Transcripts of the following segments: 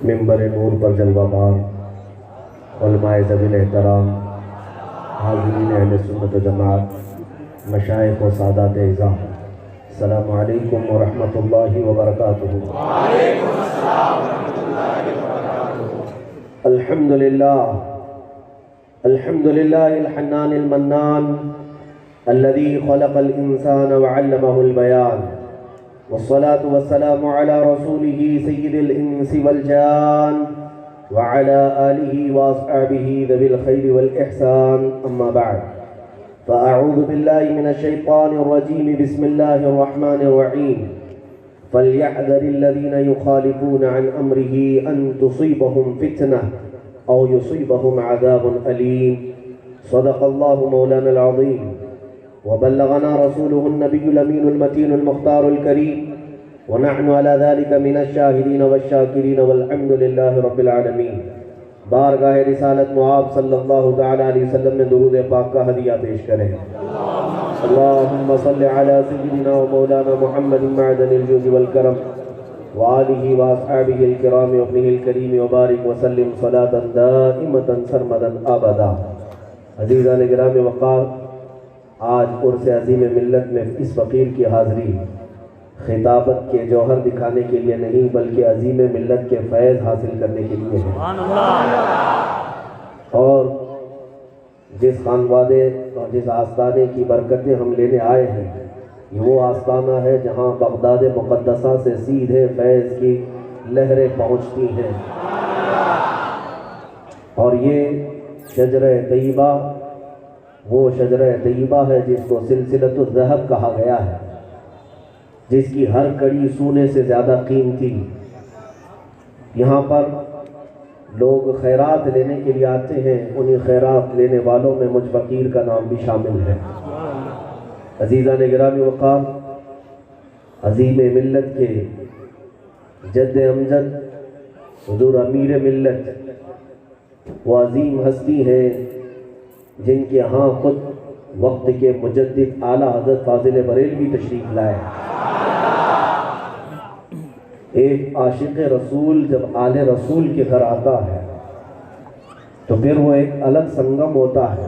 منبر نور پر جلوہ بار علماء ذوی احترام، حاضرین اہل سنت و جماعت، مشائخ و سادات اعزام، السلام علیکم ورحمۃ اللہ وبرکاتہ۔ وعلیکم السلام ورحمۃ اللہ وبرکاتہ۔ الحمد للہ الحنان المنان الذي خلق الانسان وعلمه البیان، والصلاة والسلام على رسوله سید الانس والجان وعلى آلہ واصحابہ ذوی الخیر والاحسان، اما بعد فاعوذ باللہ من الشیطان الرجیم، بسم اللہ الرحمن الرحیم، فلیحذر الذین یخالفون عن امرہ ان تصیبہم فتنہ او یصیبہم عذاب علیم، صدق اللہ مولانا العظیم، وبلغنا رسوله النبی الامین المتین المختار الکریم، ونحن على ذلك من الشاہدین والشاکرین والحمد للہ رب العالمین۔ بارگاہ رسالت معاب صلی اللہ تعالی علیہ وسلم میں درود پاک کا ہدیہ پیش کریں۔ اللہم صل علی سیدنا و مولانا محمد معدن الجود والکرم وآلہ واصحابہ الکرام وابنہ الکریم وبارک وسلم صلاة دائمتا سرمدا ابدا۔ عزیزان گرامی وقار، آج عرس عظیم ملت میں اس فقیر کی حاضری خطابت کے جوہر دکھانے کے لیے نہیں بلکہ عظیم ملت کے فیض حاصل کرنے کے لیے ہے، اور جس خانوادے اور جس آستانے کی برکتیں ہم لینے آئے ہیں، یہ وہ آستانہ ہے جہاں بغداد مقدسہ سے سیدھے فیض کی لہریں پہنچتی ہیں، اور یہ شجرہ طیبہ وہ شجرہ طیبہ ہے جس کو سلسلۃ الذہب کہا گیا ہے، جس کی ہر کڑی سونے سے زیادہ قیمتی۔ یہاں پر لوگ خیرات لینے کے لیے آتے ہیں، انہی خیرات لینے والوں میں مجھ فقیر کا نام بھی شامل ہے۔ عزیزان گرامی وقار، عظیم ملت کے جد امجد حضور امیر ملت وہ عظیم ہستی ہیں جن کے ہاں خود وقت کے مجدد اعلیٰ حضرت فاضل بریلوی تشریف لائے۔ ایک عاشق رسول جب آل رسول کے گھر آتا ہے تو پھر وہ ایک الگ سنگم ہوتا ہے۔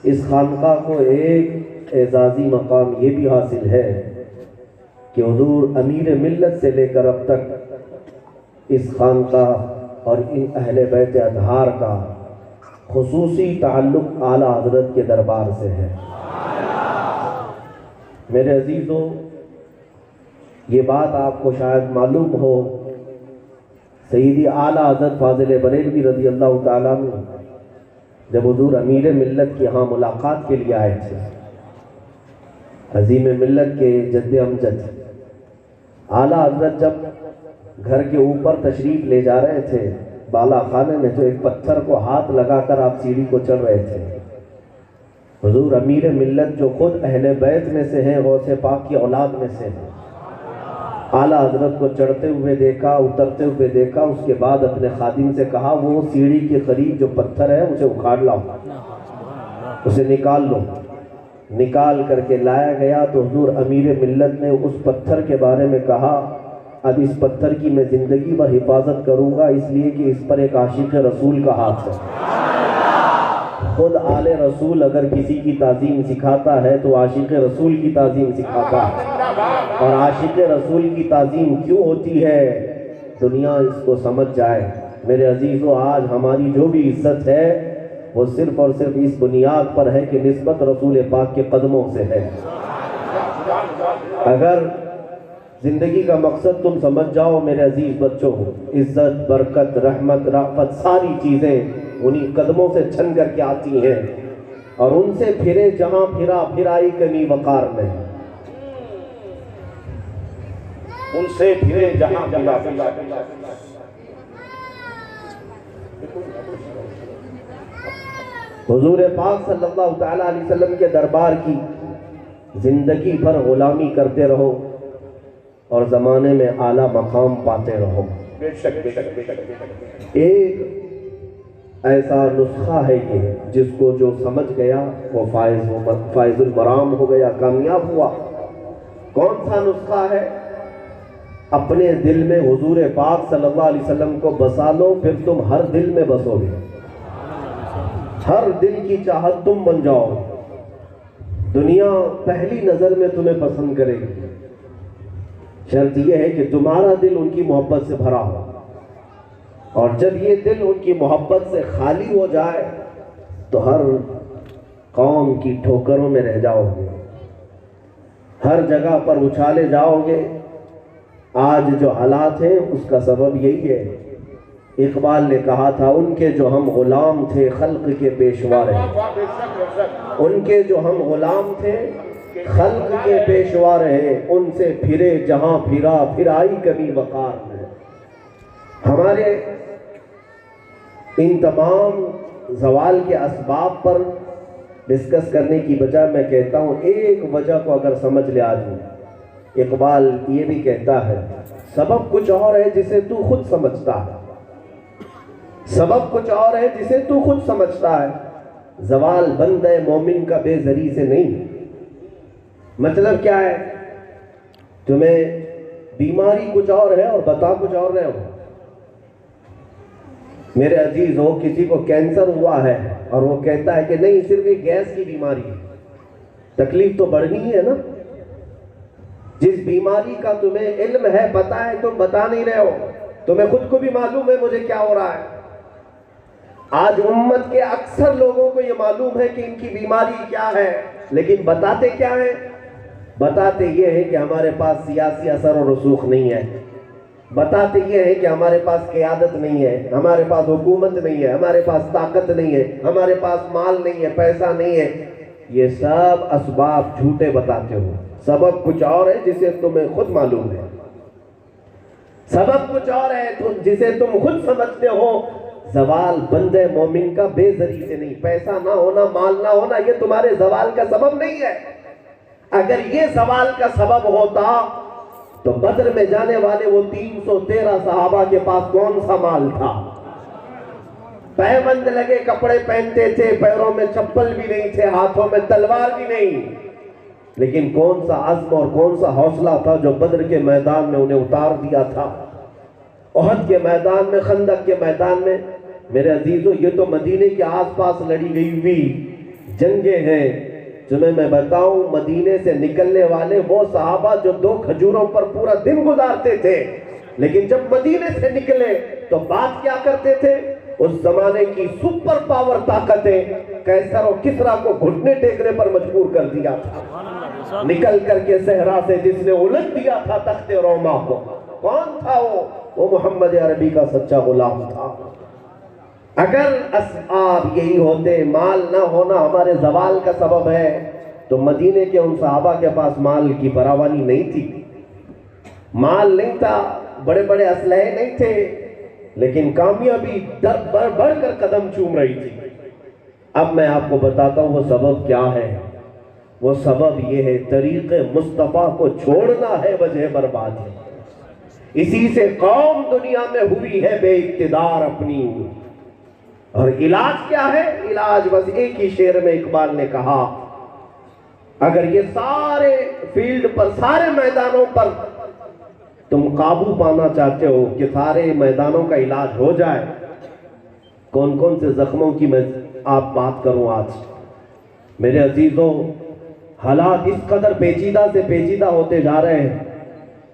اس خانقاہ کو ایک اعزازی مقام یہ بھی حاصل ہے کہ حضور امیر ملت سے لے کر اب تک اس خانقاہ اور ان اہل بیت اطہار کا خصوصی تعلق اعلیٰ حضرت کے دربار سے ہے۔ میرے عزیزوں، یہ بات آپ کو شاید معلوم ہو، سیدی اعلیٰ حضرت فاضل بریلوی رضی اللہ تعالیٰ عنہ جب حضور امیر ملت کے ہاں ملاقات کے لیے آئے تھے، عظیم ملت کے جد امجد اعلیٰ حضرت جب گھر کے اوپر تشریف لے جا رہے تھے بالا خانے میں، تو ایک پتھر کو ہاتھ لگا کر آپ سیڑھی کو چڑھ رہے تھے۔ حضور امیر ملت جو خود اہل بیت میں سے ہیں، غوث پاک کی اولاد میں سے ہیں، اعلیٰ حضرت کو چڑھتے ہوئے دیکھا، اترتے ہوئے دیکھا، اس کے بعد اپنے خادم سے کہا وہ سیڑھی کے قریب جو پتھر ہے اسے اکھاڑ لاؤ، اسے نکال لو۔ نکال کر کے لایا گیا تو حضور امیر ملت نے اس پتھر کے بارے میں کہا اب اس پتھر کی میں زندگی بھر حفاظت کروں گا، اس لیے کہ اس پر ایک عاشق رسول کا ہاتھ ہے۔ خود آل رسول اگر کسی کی تعظیم سکھاتا ہے تو عاشق رسول کی تعظیم سکھاتا ہے، اور عاشق رسول کی تعظیم کیوں ہوتی ہے دنیا اس کو سمجھ جائے۔ میرے عزیزو، آج ہماری جو بھی عزت ہے وہ صرف اور صرف اس بنیاد پر ہے کہ نسبت رسول پاک کے قدموں سے ہے۔ اگر زندگی کا مقصد تم سمجھ جاؤ میرے عزیز بچوں، عزت، برکت، رحمت، رافت، ساری چیزیں انہی قدموں سے چھن کر کے آتی ہیں، اور ان سے پھرے جہاں پھرا پھرائی کمی وقار میں، ان سے پھرے جہاں پھرا حضور پاک صلی اللہ تعالیٰ علیہ وسلم کے دربار کی زندگی بھر غلامی کرتے رہو اور زمانے میں اعلیٰ مقام پاتے رہو۔ ایک ایسا نسخہ ہے یہ جس کو جو سمجھ گیا وہ فائز المرام ہو گیا، کامیاب ہوا۔ کون سا نسخہ ہے؟ اپنے دل میں حضور پاک صلی اللہ علیہ وسلم کو بسا لو، پھر تم ہر دل میں بسو گے، ہر دل کی چاہت تم بن جاؤ۔ دنیا پہلی نظر میں تمہیں پسند کرے گی، شرط یہ ہے کہ تمہارا دل ان کی محبت سے بھرا ہو، اور جب یہ دل ان کی محبت سے خالی ہو جائے تو ہر قوم کی ٹھوکروں میں رہ جاؤ گے، ہر جگہ پر اچھالے جاؤ گے۔ آج جو حالات ہیں اس کا سبب یہی ہے۔ اقبال نے کہا تھا ان کے جو ہم غلام تھے خلق کے پیشوا رہے، ان کے جو ہم غلام تھے خلق کے پیشوا رہے، ان سے پھرے جہاں پھرا پھر آئی کبھی وقار میں۔ ہمارے ان تمام زوال کے اسباب پر ڈسکس کرنے کی بجائے میں کہتا ہوں ایک وجہ کو اگر سمجھ لے آدمی، اقبال یہ بھی کہتا ہے سبب کچھ اور ہے جسے تو خود سمجھتا ہے، سبب کچھ اور ہے جسے تو خود سمجھتا ہے، زوال بندہ مومن کا بے زری سے نہیں۔ مطلب کیا ہے؟ تمہیں بیماری کچھ اور ہے اور بتا کچھ اور رہے ہو۔ میرے عزیز ہو، کسی کو کینسر ہوا ہے اور وہ کہتا ہے کہ نہیں صرف ایک گیس کی بیماری ہے، تکلیف تو بڑھنی ہے نا۔ جس بیماری کا تمہیں علم ہے، پتہ ہے، تم بتا نہیں رہے ہو، تمہیں خود کو بھی معلوم ہے مجھے کیا ہو رہا ہے۔ آج امت کے اکثر لوگوں کو یہ معلوم ہے کہ ان کی بیماری کیا ہے، لیکن بتاتے کیا ہیں؟ بتاتے یہ ہے کہ ہمارے پاس سیاسی اثر و رسوخ نہیں ہے، بتاتے یہ ہے کہ ہمارے پاس قیادت نہیں ہے، ہمارے پاس حکومت نہیں ہے، ہمارے پاس طاقت نہیں ہے، ہمارے پاس مال نہیں ہے، پیسہ نہیں ہے۔ یہ سب اسباب جھوٹے بتاتے ہو، سبب کچھ اور ہے جسے تمہیں خود معلوم ہے، سبب کچھ اور ہے جسے تم خود سمجھتے ہو۔ زوال بندے مومن کا بے زری سے نہیں، پیسہ نہ ہونا، مال نہ ہونا یہ تمہارے زوال کا سبب نہیں ہے۔ اگر یہ زوال کا سبب ہوتا تو بدر میں جانے والے وہ 313 صحابہ کے پاس کون سا مال تھا؟ پیبند لگے کپڑے پہنتے تھے، پیروں میں چپل بھی نہیں تھے، ہاتھوں میں تلوار بھی نہیں، لیکن کون سا عزم اور کون سا حوصلہ تھا جو بدر کے میدان میں انہیں اتار دیا تھا، احد کے میدان میں، خندق کے میدان میں۔ میرے عزیزو، یہ تو مدینے کے آس پاس لڑی گئی ہوئی جنگیں ہیں۔ تمہیں میں بتاؤں، مدینے سے نکلنے والے وہ صحابہ جو 2 کھجوروں پر پورا دن گزارتے تھے، لیکن جب مدینے سے نکلے تو بات کیا کرتے تھے؟ اس زمانے کی سپر پاور طاقتیں قیصر و کسریٰ کو گھٹنے ٹیکنے پر مجبور کر دیا تھا، نکل کر کے صحرا سے جس نے الٹ دیا تھا تخت روما کو۔ کون تھا وہ محمد عربی کا سچا غلام تھا۔ اگر اسباب یہی ہوتے، مال نہ ہونا ہمارے زوال کا سبب ہے، تو مدینے کے ان صحابہ کے پاس مال کی فراوانی نہیں تھی، مال نہیں تھا، بڑے بڑے اسلحے نہیں تھے، لیکن کامیابی بڑھ بڑھ کر قدم چوم رہی تھی۔ اب میں آپ کو بتاتا ہوں وہ سبب کیا ہے۔ وہ سبب یہ ہے، طریق مصطفیٰ کو چھوڑنا ہے وجہ برباد ہے۔ اسی سے قوم دنیا میں ہوئی ہے بے اقتدار اپنی۔ اور علاج کیا ہے؟ علاج بس ایک ہی شعر میں اقبال نے کہا، اگر یہ سارے فیلڈ پر، سارے میدانوں پر تم قابو پانا چاہتے ہو کہ سارے میدانوں کا علاج ہو جائے، کون کون سے زخموں کی میں آپ بات کروں آج؟ میرے عزیزوں، حالات اس قدر پیچیدہ سے پیچیدہ ہوتے جا رہے ہیں،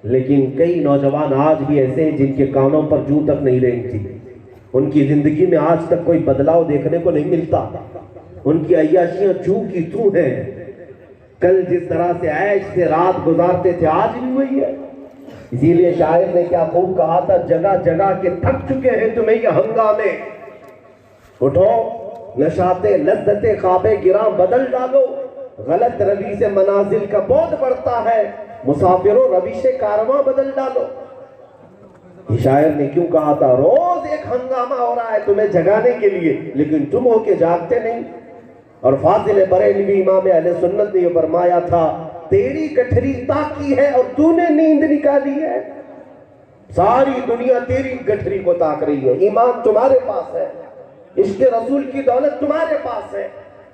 لیکن کئی نوجوان آج بھی ایسے ہیں جن کے کانوں پر جوں تک نہیں رینگتی، ان کی زندگی میں آج تک کوئی بدلاؤ دیکھنے کو نہیں ملتا، ان کی عیاشیاں چوں کی چوں ہیں۔ کل جس طرح سے عیش سے رات گزارتے تھے آج بھی وہی ہے۔ اسی لیے شاعر نے کیا خوب کہا تھا، جگہ جگہ کے تھک چکے ہیں تمہیں یہ ہنگامے، اٹھو نشاط لذت خواب گراں بدل ڈالو، غلط روی سے منازل کا بعد بڑھتا ہے، مسافروں روش کارواں بدل ڈالو۔ شاعر نے کیوں کہا تھا روز ایک ہنگامہ ہو رہا ہے تمہیں جگانے کے لیے لیکن تم ہو کے جاگتے نہیں. اور فاضل بریلوی امام اہل سنت نے یہ فرمایا تھا تیری گٹھری تاکی ہے اور تو نے نیند نکالی ہے. ساری دنیا تیری گٹھری کو تاک رہی ہے. ایمان تمہارے پاس ہے, عشق رسول کی دولت تمہارے پاس ہے.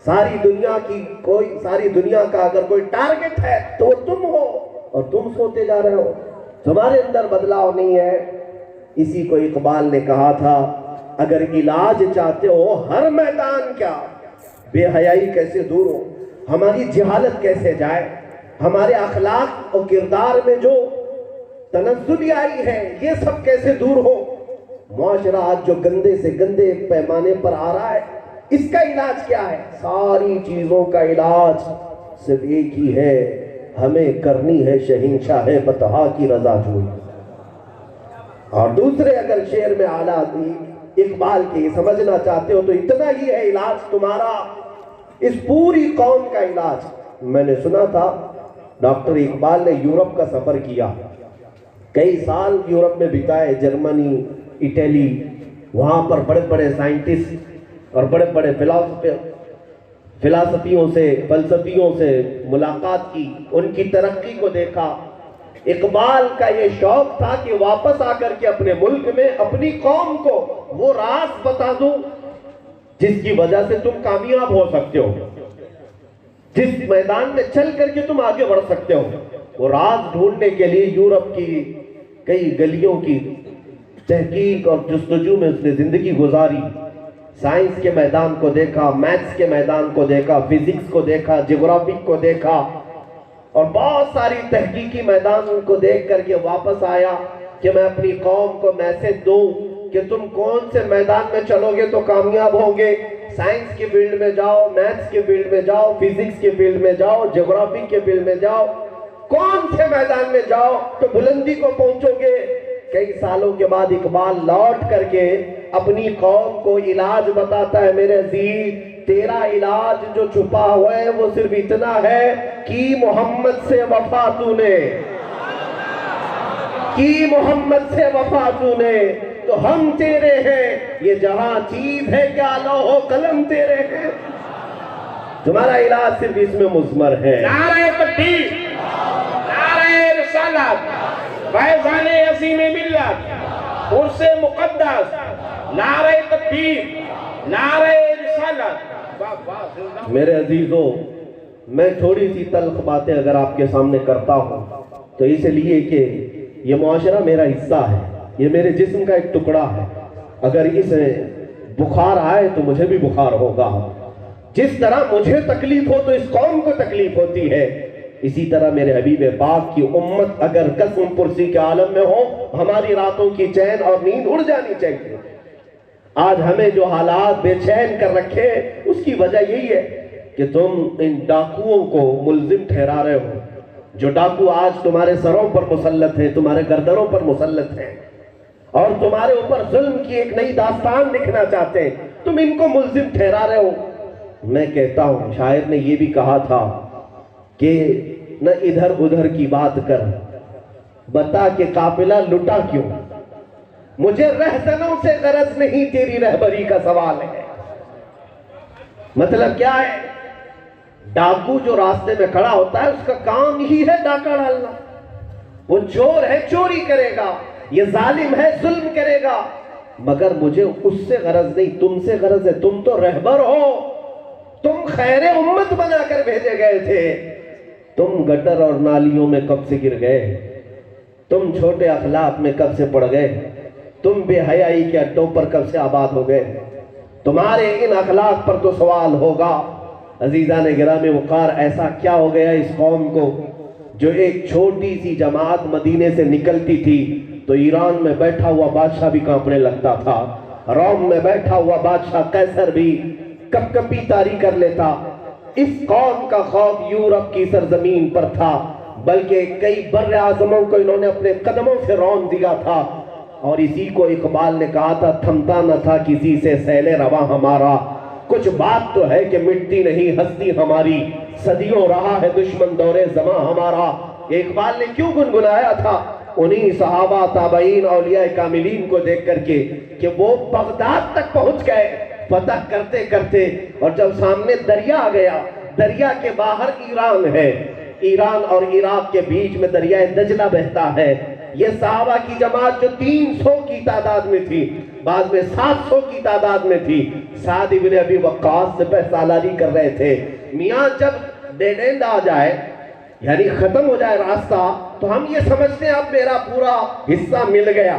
ساری دنیا کا اگر کوئی ٹارگٹ ہے تو وہ تم ہو اور تم سوتے جا رہے ہو. تمہارے اندر بدلاؤ نہیں ہے. اسی کو اقبال نے کہا تھا اگر علاج چاہتے ہو ہر میدان کیا بے حیائی کیسے دور ہو, ہماری جہالت کیسے جائے, ہمارے اخلاق اور کردار میں جو تنزلی آئی ہے یہ سب کیسے دور ہو. معاشرہ آج جو گندے سے گندے پیمانے پر آ رہا ہے اس کا علاج کیا ہے؟ ساری چیزوں کا علاج صرف ایک ہی ہے, ہمیں کرنی ہے شہنشاہ بطحا کی رضا جوئی. اور دوسرے اگر شعر میں اعلیٰ اقبال کے سمجھنا چاہتے ہو تو اتنا ہی ہے علاج تمہارا, اس پوری قوم کا علاج. میں نے سنا تھا ڈاکٹر اقبال نے یورپ کا سفر کیا, کئی سال یورپ میں بتائے, جرمنی, اٹلی, وہاں پر بڑے بڑے سائنٹسٹ اور بڑے بڑے فلسفیوں سے ملاقات کی, ان کی ترقی کو دیکھا. اقبال کا یہ شوق تھا کہ واپس آ کر کے اپنے ملک میں اپنی قوم کو وہ راز بتا دوں جس کی وجہ سے تم کامیاب ہو سکتے ہو, جس میدان میں چل کر کے تم آگے بڑھ سکتے ہو. وہ راز ڈھونڈنے کے لیے یورپ کی کئی گلیوں کی تحقیق اور جستجو میں اس نے زندگی گزاری. سائنس کے میدان کو دیکھا, میتھس کے میدان کو دیکھا, فزکس کو دیکھا, جغرافی کو دیکھا اور بہت ساری تحقیقی میدان کو دیکھ کر کے واپس آیا کہ میں اپنی قوم کو میسج دوں کہ تم کون سے میدان میں چلو گے تو کامیاب ہوگے. سائنس کے فیلڈ میں جاؤ, میتھس کے فیلڈ میں جاؤ, فزکس کے فیلڈ میں جاؤ, جغرافی کے فیلڈ میں جاؤ, کون سے میدان میں جاؤ تو بلندی کو پہنچو گے. کئی سالوں کے بعد اقبال لوٹ کر کے اپنی قوم کو علاج بتاتا ہے. میرے عزیز, تیرا علاج جو چھپا ہوا ہے وہ صرف اتنا ہے کہ محمد سے وفا تو نے, کی محمد سے وفا تو نے, تو ہم تیرے ہیں. یہ جہاں چیز ہے کیا لوح و قلم تیرے ہیں. تمہارا علاج صرف اس میں مضمر ہے. نعرہ تکبیر, نعرہ رسالت, فیضان عظیم ملت, عرس مقدس, نعرہ تکبیر, نعرہ رسالت. میرے عزیزوں, میں تھوڑی سی تلخ باتیں اگر آپ کے سامنے کرتا ہوں تو اس لیے کہ یہ معاشرہ میرا حصہ ہے, یہ میرے جسم کا ایک ٹکڑا ہے. اگر اس بخار آئے تو مجھے بھی بخار ہوگا. جس طرح مجھے تکلیف ہو تو اس قوم کو تکلیف ہوتی ہے, اسی طرح میرے حبیب پاک کی امت اگر قسم پرسی کے عالم میں ہو, ہماری راتوں کی چین اور نیند اڑ جانی چاہیے. آج ہمیں جو حالات بے چین کر رکھے اس کی وجہ یہی ہے کہ تم ان ڈاکوؤں کو ملزم ٹھہرا رہے ہو. جو ڈاکو آج تمہارے سروں پر مسلط ہیں, تمہارے گردنوں پر مسلط ہیں اور تمہارے اوپر ظلم کی ایک نئی داستان لکھنا چاہتے ہیں, تم ان کو ملزم ٹھہرا رہے ہو. میں کہتا ہوں شاعر نے یہ بھی کہا تھا کہ نہ ادھر ادھر کی بات کر, بتا کہ قافلہ لٹا کیوں, مجھے رہزنوں سے غرض نہیں تیری رہبری کا سوال ہے. مطلب کیا ہے؟ ڈاکو جو راستے میں کھڑا ہوتا ہے اس کا کام ہی ہے ڈاکہ ڈالنا. وہ چور ہے, چوری کرے گا, یہ ظالم ہے, ظلم کرے گا, مگر مجھے اس سے غرض نہیں, تم سے غرض ہے. تم تو رہبر ہو, تم خیر امت بنا کر بھیجے گئے تھے. تم گٹر اور نالیوں میں کب سے گر گئے, تم چھوٹے اخلاق میں کب سے پڑ گئے, تم بے حیائی کے اڈوں پر کب سے آباد ہو گئے. تمہارے ان اخلاق پر تو سوال ہوگا. عزیزان گرامی وقار, ایسا کیا ہو گیا اس قوم کو جو ایک چھوٹی سی جماعت مدینے سے نکلتی تھی تو ایران میں بیٹھا ہوا بادشاہ بھی کانپنے لگتا تھا, روم میں بیٹھا ہوا بادشاہ قیصر بھی کپ کپی طاری کر لیتا. اس قوم کا خوف یورپ کی سرزمین پر تھا, بلکہ کئی بر اعظموں کو انہوں نے اپنے قدموں سے رون دیا تھا. اور اسی کو اقبال نے کہا تھا, تھمتا نہ تھا کسی سے سیل رواں ہمارا, کچھ بات تو ہے کہ مٹتی نہیں ہستی ہماری, صدیوں رہا ہے دشمن دور زماں ہمارا. اقبال نے کیوں گنگنایا تھا انہی صحابہ تابعین اولیاء کاملین کو دیکھ کر کے کہ وہ بغداد تک پہنچ گئے فتح کرتے کرتے، اور جب سامنے دریا آ گیا، دریا کے باہر ایران ہے، ایران اور عراق کے بیچ میں دریائے دجلہ بہتا ہے، یہ صحابہ کی جماعت جو 300 کی تعداد میں تھی، بعد میں 700 کی تعداد میں تھی، سعد ابن ابی وقاص سے سالاری کر رہے تھے۔ میاں جب ڈیڈ اینڈ آ جائے، یعنی ختم ہو جائے راستہ، تو ہم یہ سمجھتے ہیں اب میرا پورا حصہ مل گیا،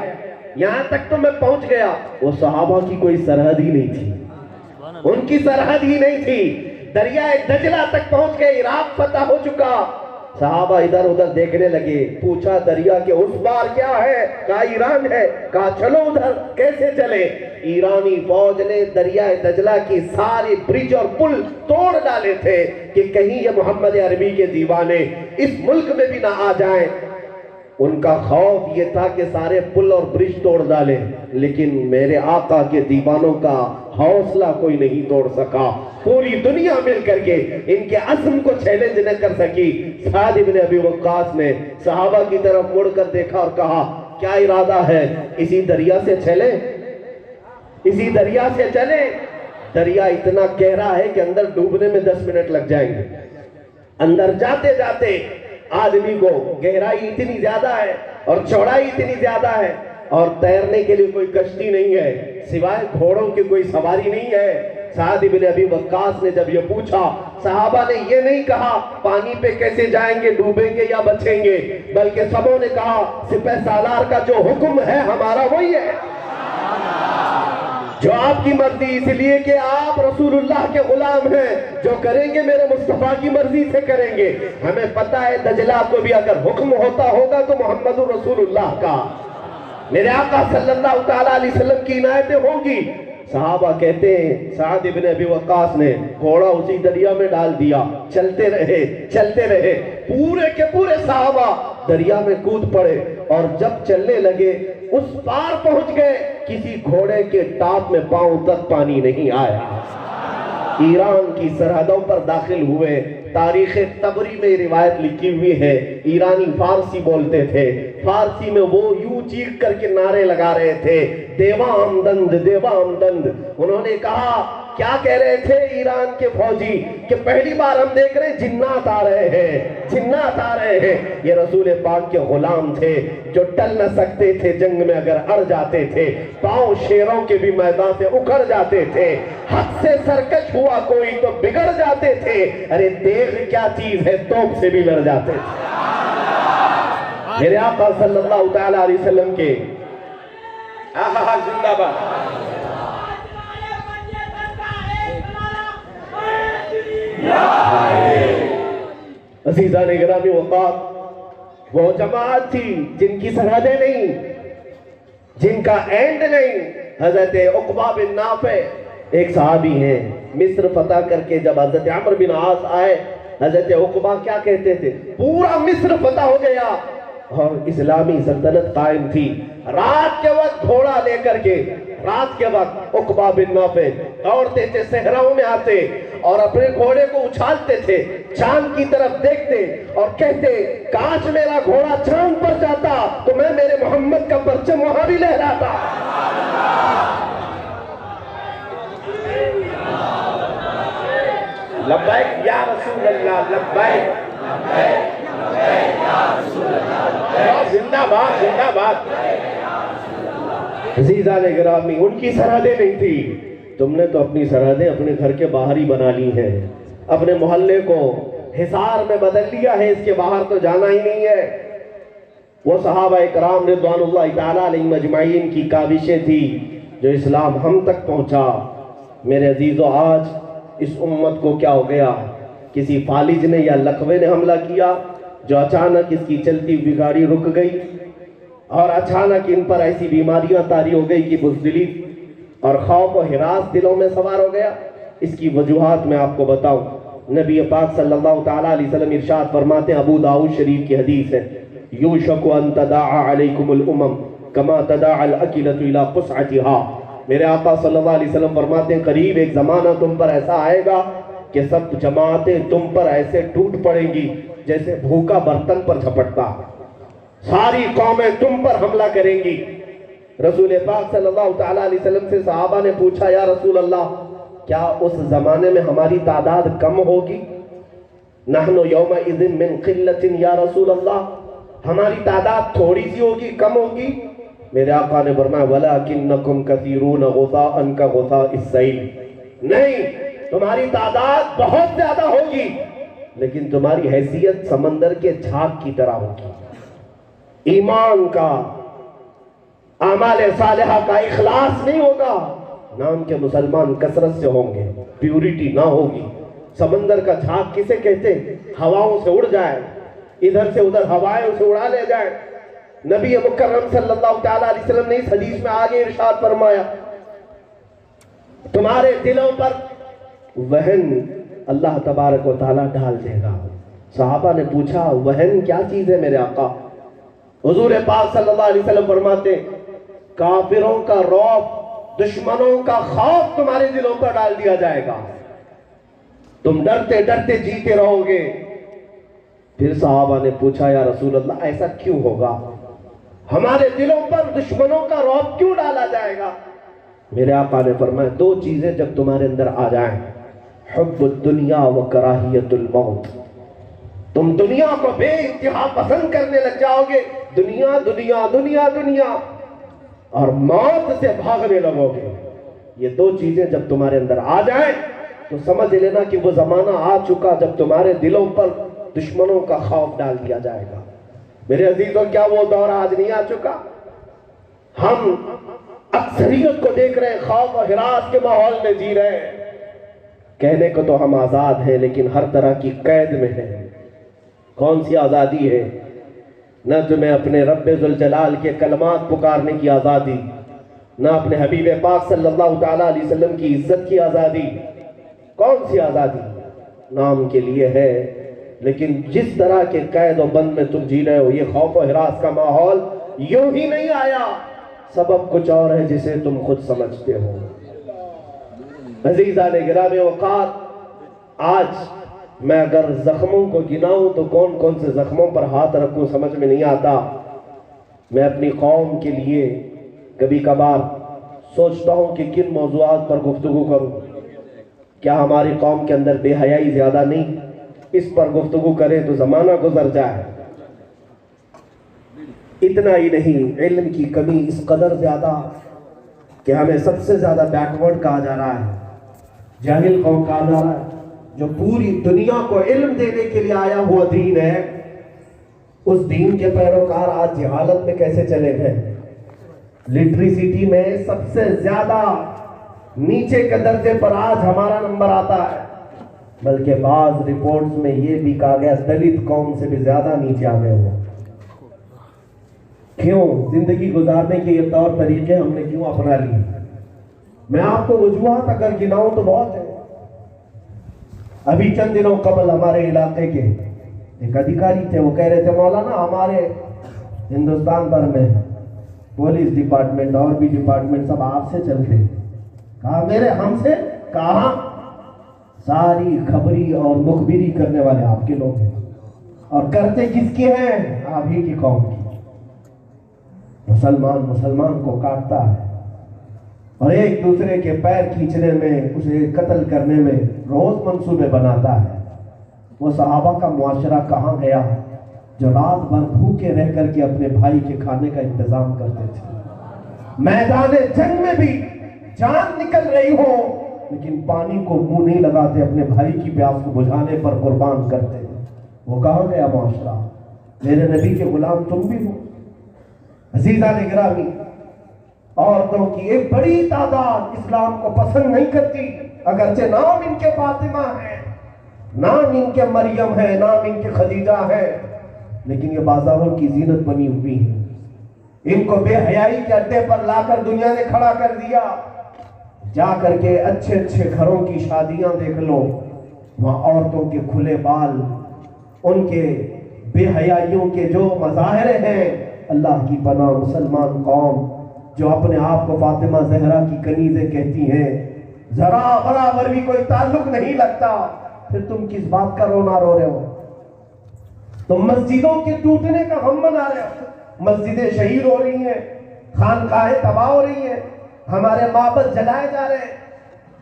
یہاں تک تو میں پہنچ گیا۔ وہ صحابہ کی کوئی سرحد ہی نہیں تھی، ان کی سرحد ہی نہیں تھی، دریائے دجلہ تک پہنچ گئے، عراق فتح ہو چکا۔ صحابہ ادھر ادھر دیکھنے لگے، پوچھا دریا کے اس پار کیا ہے؟ کہا ایران ہے۔ کہا چلو ادھر، کیسے چلے؟ ایرانی فوج نے دریائے دجلہ کی ساری برج اور پل توڑ ڈالے تھے کہ کہیں یہ محمد عربی کے دیوانے اس ملک میں بھی نہ آ جائیں۔ ان کا خوف یہ تھا کہ سارے پل اور برج توڑ ڈالیں، لیکن میرے آقا کے دیوانوں کا حوصلہ کوئی نہیں توڑ سکا۔ پوری دنیا مل کر کے ان کے عزم کو چیلنج نہ کر سکی۔ سعد ابن ابی وقاص نے صحابہ کی طرف مڑ کر دیکھا اور کہا کیا ارادہ ہے؟ اسی دریا سے چلیں، اسی دریا سے چلیں۔ دریا اتنا گہرا ہے کہ اندر ڈوبنے میں 10 منٹ لگ جائیں گے، اندر جاتے جاتے آدمی کو گہرائی اتنی زیادہ ہے اور چوڑائی اتنی زیادہ ہے، اور تیرنے کے لیے کوئی کشتی نہیں ہے، سوائے گھوڑوں کی کوئی سواری نہیں ہے۔ سعد ابن ابی وقاص نے جب یہ پوچھا، صحابہ نے یہ نہیں کہا پانی پہ کیسے جائیں گے، ڈوبیں گے یا بچیں گے، بلکہ سبوں نے کہا سپہ سالار کا جو حکم ہے ہمارا وہی ہے، جو آپ کی مرضی، اس لیے کہ آپ رسول اللہ کے غلام ہیں، جو کریں گے میرے مصطفیٰ کی مرضی سے کریں گے۔ ہمیں پتہ ہے دجلہ کو بھی اگر حکم ہوتا ہوگا تو محمد رسول اللہ کا، میرے آقا صلی اللہ تعالیٰ علیہ وسلم کی عنایتیں ہوں گی۔ صحابہ کہتے ہیں سعد ابن ابی وقاص نے گھوڑا اسی دریا میں ڈال دیا، چلتے رہے، پورے کے پورے صحابہ دریا میں کود پڑے، اور جب چلنے لگے اس پار پہنچ گئے، کسی گھوڑے کے ٹاپ میں پاؤں تک پانی نہیں آیا۔ ایران کی سرحدوں پر داخل ہوئے۔ تاریخ طبری میں روایت لکھی ہوئی ہے، ایرانی فارسی بولتے تھے، فارسی میں وہ یوں چیخ کر کے نعرے لگا رہے تھے، دیوا آمدند، دیوا آمدند۔ انہوں نے کہا کیا کہہ رہے تھے ایران کے فوجی کہ پہلی بار ہم دیکھ رہے ہیں جنات آ رہے ہیں، جنات آ رہے ہیں۔ یہ رسول پاک کے غلام تھے جو ٹل نہ سکتے تھے، جنگ میں اگر اڑ جاتے تھے، پاؤں شیروں کے بھی میدان سے اکھڑ جاتے تھے، حق سے سرکش ہوا کوئی تو بگڑ جاتے تھے، ارے دیغ کیا چیز ہے توپ سے بھی لڑ جاتے تھے۔ میرے آقا صلی اللہ تعالیٰ علیہ وسلم کے زندہ باد۔ عزیزان گرامی وقات، وہ جماعت تھی جن کی سرحدیں نہیں، جن کا اینڈ نہیں۔ حضرت عقبہ بن نافع ایک صحابی ہیں، مصر فتح کر کے جب حضرت عمرو بن عاص آئے، حضرت عقبہ کیا کہتے تھے؟ پورا مصر فتح ہو گیا اور اسلامی سلطنت قائم تھی۔ رات کے وقت گھوڑا لے کر کے، رات کے وقت عقبہ بن نافع دوڑتے تھے، صحراؤں میں آتے اور اپنے گھوڑے کو اچھالتے تھے، چاند کی طرف دیکھتے اور کہتے کاش میرا گھوڑا چاند پر جاتا تو میں میرے محمد کا پرچم وہاں بھی لہراتا۔ لبیک یا رسول اللہ، لبیک یا رسول اللہ، زندہ باد، زندہ باد۔ عزیزان گرامی، ان کی سرحدیں نہیں تھی، تم نے تو اپنی سرحدیں اپنے گھر کے باہر ہی بنا لی ہیں، اپنے محلے کو حصار میں بدل لیا ہے، اس کے باہر تو جانا ہی نہیں ہے۔ وہ صحابہ اکرام رضوان اللہ تعالیٰ علیہم اجمعین کی کاوشیں تھی جو اسلام ہم تک پہنچا۔ میرے عزیزو، آج اس امت کو کیا ہو گیا؟ کسی فالج نے یا لقوے نے حملہ کیا جو اچانک اس کی چلتی ہوئی گاڑی رک گئی، اور اچانک ان پر ایسی بیماریاں طاری ہو گئی کہ بزدلی اور خوف و ہراس دلوں میں سوار ہو گیا۔ اس کی وجوہات میں آپ کو بتاؤں۔ نبی پاک صلی اللہ تعالیٰ علیہ وسلم ارشاد فرماتے ہیں، ابو داؤد شریف کی حدیث ہے، یوشک ان تداعى علیکم الامم کما تداعى الاکلۃ الی قصعتها۔ میرے آقا صلی اللہ علیہ وسلم فرماتے ہیں قریب ایک زمانہ تم پر ایسا آئے گا کہ سب جماعتیں تم پر ایسے ٹوٹ پڑیں گی جیسے بھوکا برتن پر جھپٹتا۔ ساری قومیں تم پر حملہ کریں گی۔ رسول پاک صلی اللہ تعالیٰ علیہ وسلم سے صحابہ نے پوچھا یا رسول اللہ کیا اس زمانے میں ہماری تعداد کم ہوگی؟ نحن یومئذ من قلت یا رسول اللہ، ہماری تعداد تھوڑی سی ہوگی، کم ہوگی؟ میرے آقا نے فرمایا وَلَكِنَّكُمْ كَثِيرُونَ غُثَاءً كَغُثَاءِ السَّيْلِ، نہیں، تمہاری تعداد بہت زیادہ ہوگی لیکن تمہاری حیثیت سمندر کے جھاگ کی طرح ہوگی۔ ایمان کا، اعمال صالحہ کا اخلاص نہیں ہوگا، نام کے مسلمان کثرت سے ہوں گے، پیوریٹی نہ ہوگی۔ سمندر کا جھاگ کسے کہتے؟ ہواؤں سے اڑ جائے، ادھر سے ادھر ہوائیں اسے اڑا لے جائے۔ نبی مکرم صلی اللہ تعالیٰ علیہ وسلم نے اس حدیث میں آگے ارشاد فرمایا تمہارے دلوں پر وہن اللہ تبارک و تعالیٰ ڈال دے گا۔ صحابہ نے پوچھا وہن کیا چیز ہے میرے آقا؟ حضور پاک صلی اللہ علیہ وسلم فرماتے کافروں کا رعب، دشمنوں کا خوف تمہارے دلوں پر ڈال دیا جائے گا، تم ڈرتے ڈرتے جیتے رہو گے۔ پھر صحابہ نے پوچھا یا رسول اللہ ایسا کیوں ہوگا؟ ہمارے دلوں پر دشمنوں کا رعب کیوں ڈالا جائے گا؟ میرے آقا نے فرمایا دو چیزیں جب تمہارے اندر آ جائیں، حب الدنیا و کراہیت الموت، تم دنیا کو بے انتہا پسند کرنے لگ جاؤ گے، دنیا دنیا دنیا دنیا، اور موت سے بھاگنے لگو گے۔ یہ دو چیزیں جب تمہارے اندر آ جائیں تو سمجھ لینا کہ وہ زمانہ آ چکا جب تمہارے دلوں پر دشمنوں کا خوف ڈال دیا جائے گا۔ میرے عزیزوں کیا وہ دور آج نہیں آ چکا؟ ہم اکثریت کو دیکھ رہے ہیں خوف و ہراس کے ماحول میں جی رہے ہیں۔ کہنے کو تو ہم آزاد ہیں لیکن ہر طرح کی قید میں ہیں۔ کون سی آزادی ہے؟ نہ تمہیں اپنے رب ذوالجلال کے کلمات پکارنے کی آزادی، نہ اپنے حبیب پاک صلی اللہ تعالیٰ علیہ وسلم کی عزت کی آزادی۔ کون سی آزادی؟ نام کے لیے ہے، لیکن جس طرح کے قید و بند میں تم جی رہے ہو، یہ خوف و ہراس کا ماحول یوں ہی نہیں آیا، سبب کچھ اور ہے جسے تم خود سمجھتے ہو۔ عزیزان گرامی اوقات، آج میں اگر زخموں کو گناؤں تو کون کون سے زخموں پر ہاتھ رکھوں سمجھ میں نہیں آتا۔ میں اپنی قوم کے لیے کبھی کبھار سوچتا ہوں کہ کن موضوعات پر گفتگو کروں۔ کیا ہماری قوم کے اندر بے حیائی زیادہ نہیں؟ اس پر گفتگو کریں تو زمانہ گزر جائے۔ اتنا ہی نہیں، علم کی کمی اس قدر زیادہ کہ ہمیں سب سے زیادہ بیکورڈ کہا جا رہا ہے، جاہل قوم کہا جا رہا ہے۔ جو پوری دنیا کو علم دینے کے لیے آیا ہوا دین ہے، اس دین کے پیروکار آج جہالت میں کیسے چلے گئے؟ لٹریسٹی میں سب سے زیادہ نیچے کے درجے پر آج ہمارا نمبر آتا ہے، بلکہ بعض رپورٹس میں یہ بھی کہا گیا دلت قوم سے بھی زیادہ نیچے آ گئے ہو۔ کیوں؟ زندگی گزارنے کے یہ طور طریقے ہم نے کیوں اپنا لیے؟ میں آپ کو وجوہات اگر گناؤں تو بہت ہے۔ ابھی چند دنوں قبل ہمارے علاقے کے ایک ادھیکاری تھے، وہ کہہ رہے تھے مولانا ہمارے ہندوستان بھر میں پولیس ڈپارٹمنٹ اور بھی ڈپارٹمنٹ سب آپ سے چلتے ہیں۔ کہا میرے ہم سے؟ کہاں؟ ساری خبری اور مخبری کرنے والے آپ کے لوگ ہیں، اور کرتے کس کے ہیں؟ آپ ہی کی قوم کی۔ مسلمان کو کاٹتا ہے اور ایک دوسرے کے پیر کھینچنے میں، اسے قتل کرنے میں روز منصوبے بناتا ہے۔ وہ صحابہ کا معاشرہ کہاں گیا جو رات بھر بھوکے رہ کر کے اپنے بھائی کے کھانے کا انتظام کرتے تھے؟ میدان جنگ میں بھی جان نکل رہی ہو لیکن پانی کو منہ نہیں لگاتے، اپنے بھائی کی پیاس کو بجھانے پر قربان کرتے ہیں۔ وہ کہاں گیا معاشرہ؟ میرے نبی کے غلام تم بھی ہو۔ عزیزان گرامی، عورتوں کی ایک بڑی تعداد اسلام کو پسند نہیں کرتی، اگرچہ نام ان کے فاطمہ ہے، نام ان کے مریم ہے، نام ان کے خدیجہ ہے، لیکن یہ بازاروں کی زینت بنی ہوئی ہے۔ ان کو بے حیائی کے اڈے پر لا کر دنیا نے کھڑا کر دیا۔ جا کر کے اچھے اچھے گھروں کی شادیاں دیکھ لو، وہاں عورتوں کے کھلے بال، ان کے بے حیائیوں کے جو مظاہرے ہیں، اللہ کی پناہ مسلمان قوم جو اپنے آپ کو فاطمہ زہرا کی کنیزیں کہتی ہیں، ذرا برابر بھی کوئی تعلق نہیں لگتا، پھر تم کس بات کا رونا رو رہے ہو؟ تو مسجدوں کے ٹوٹنے کا غم منا رہے ہو، مسجدیں شہید ہو رہی ہیں، خانقاہیں تباہ ہو رہی ہیں، ہمارے معبد جلائے جا رہے ہیں،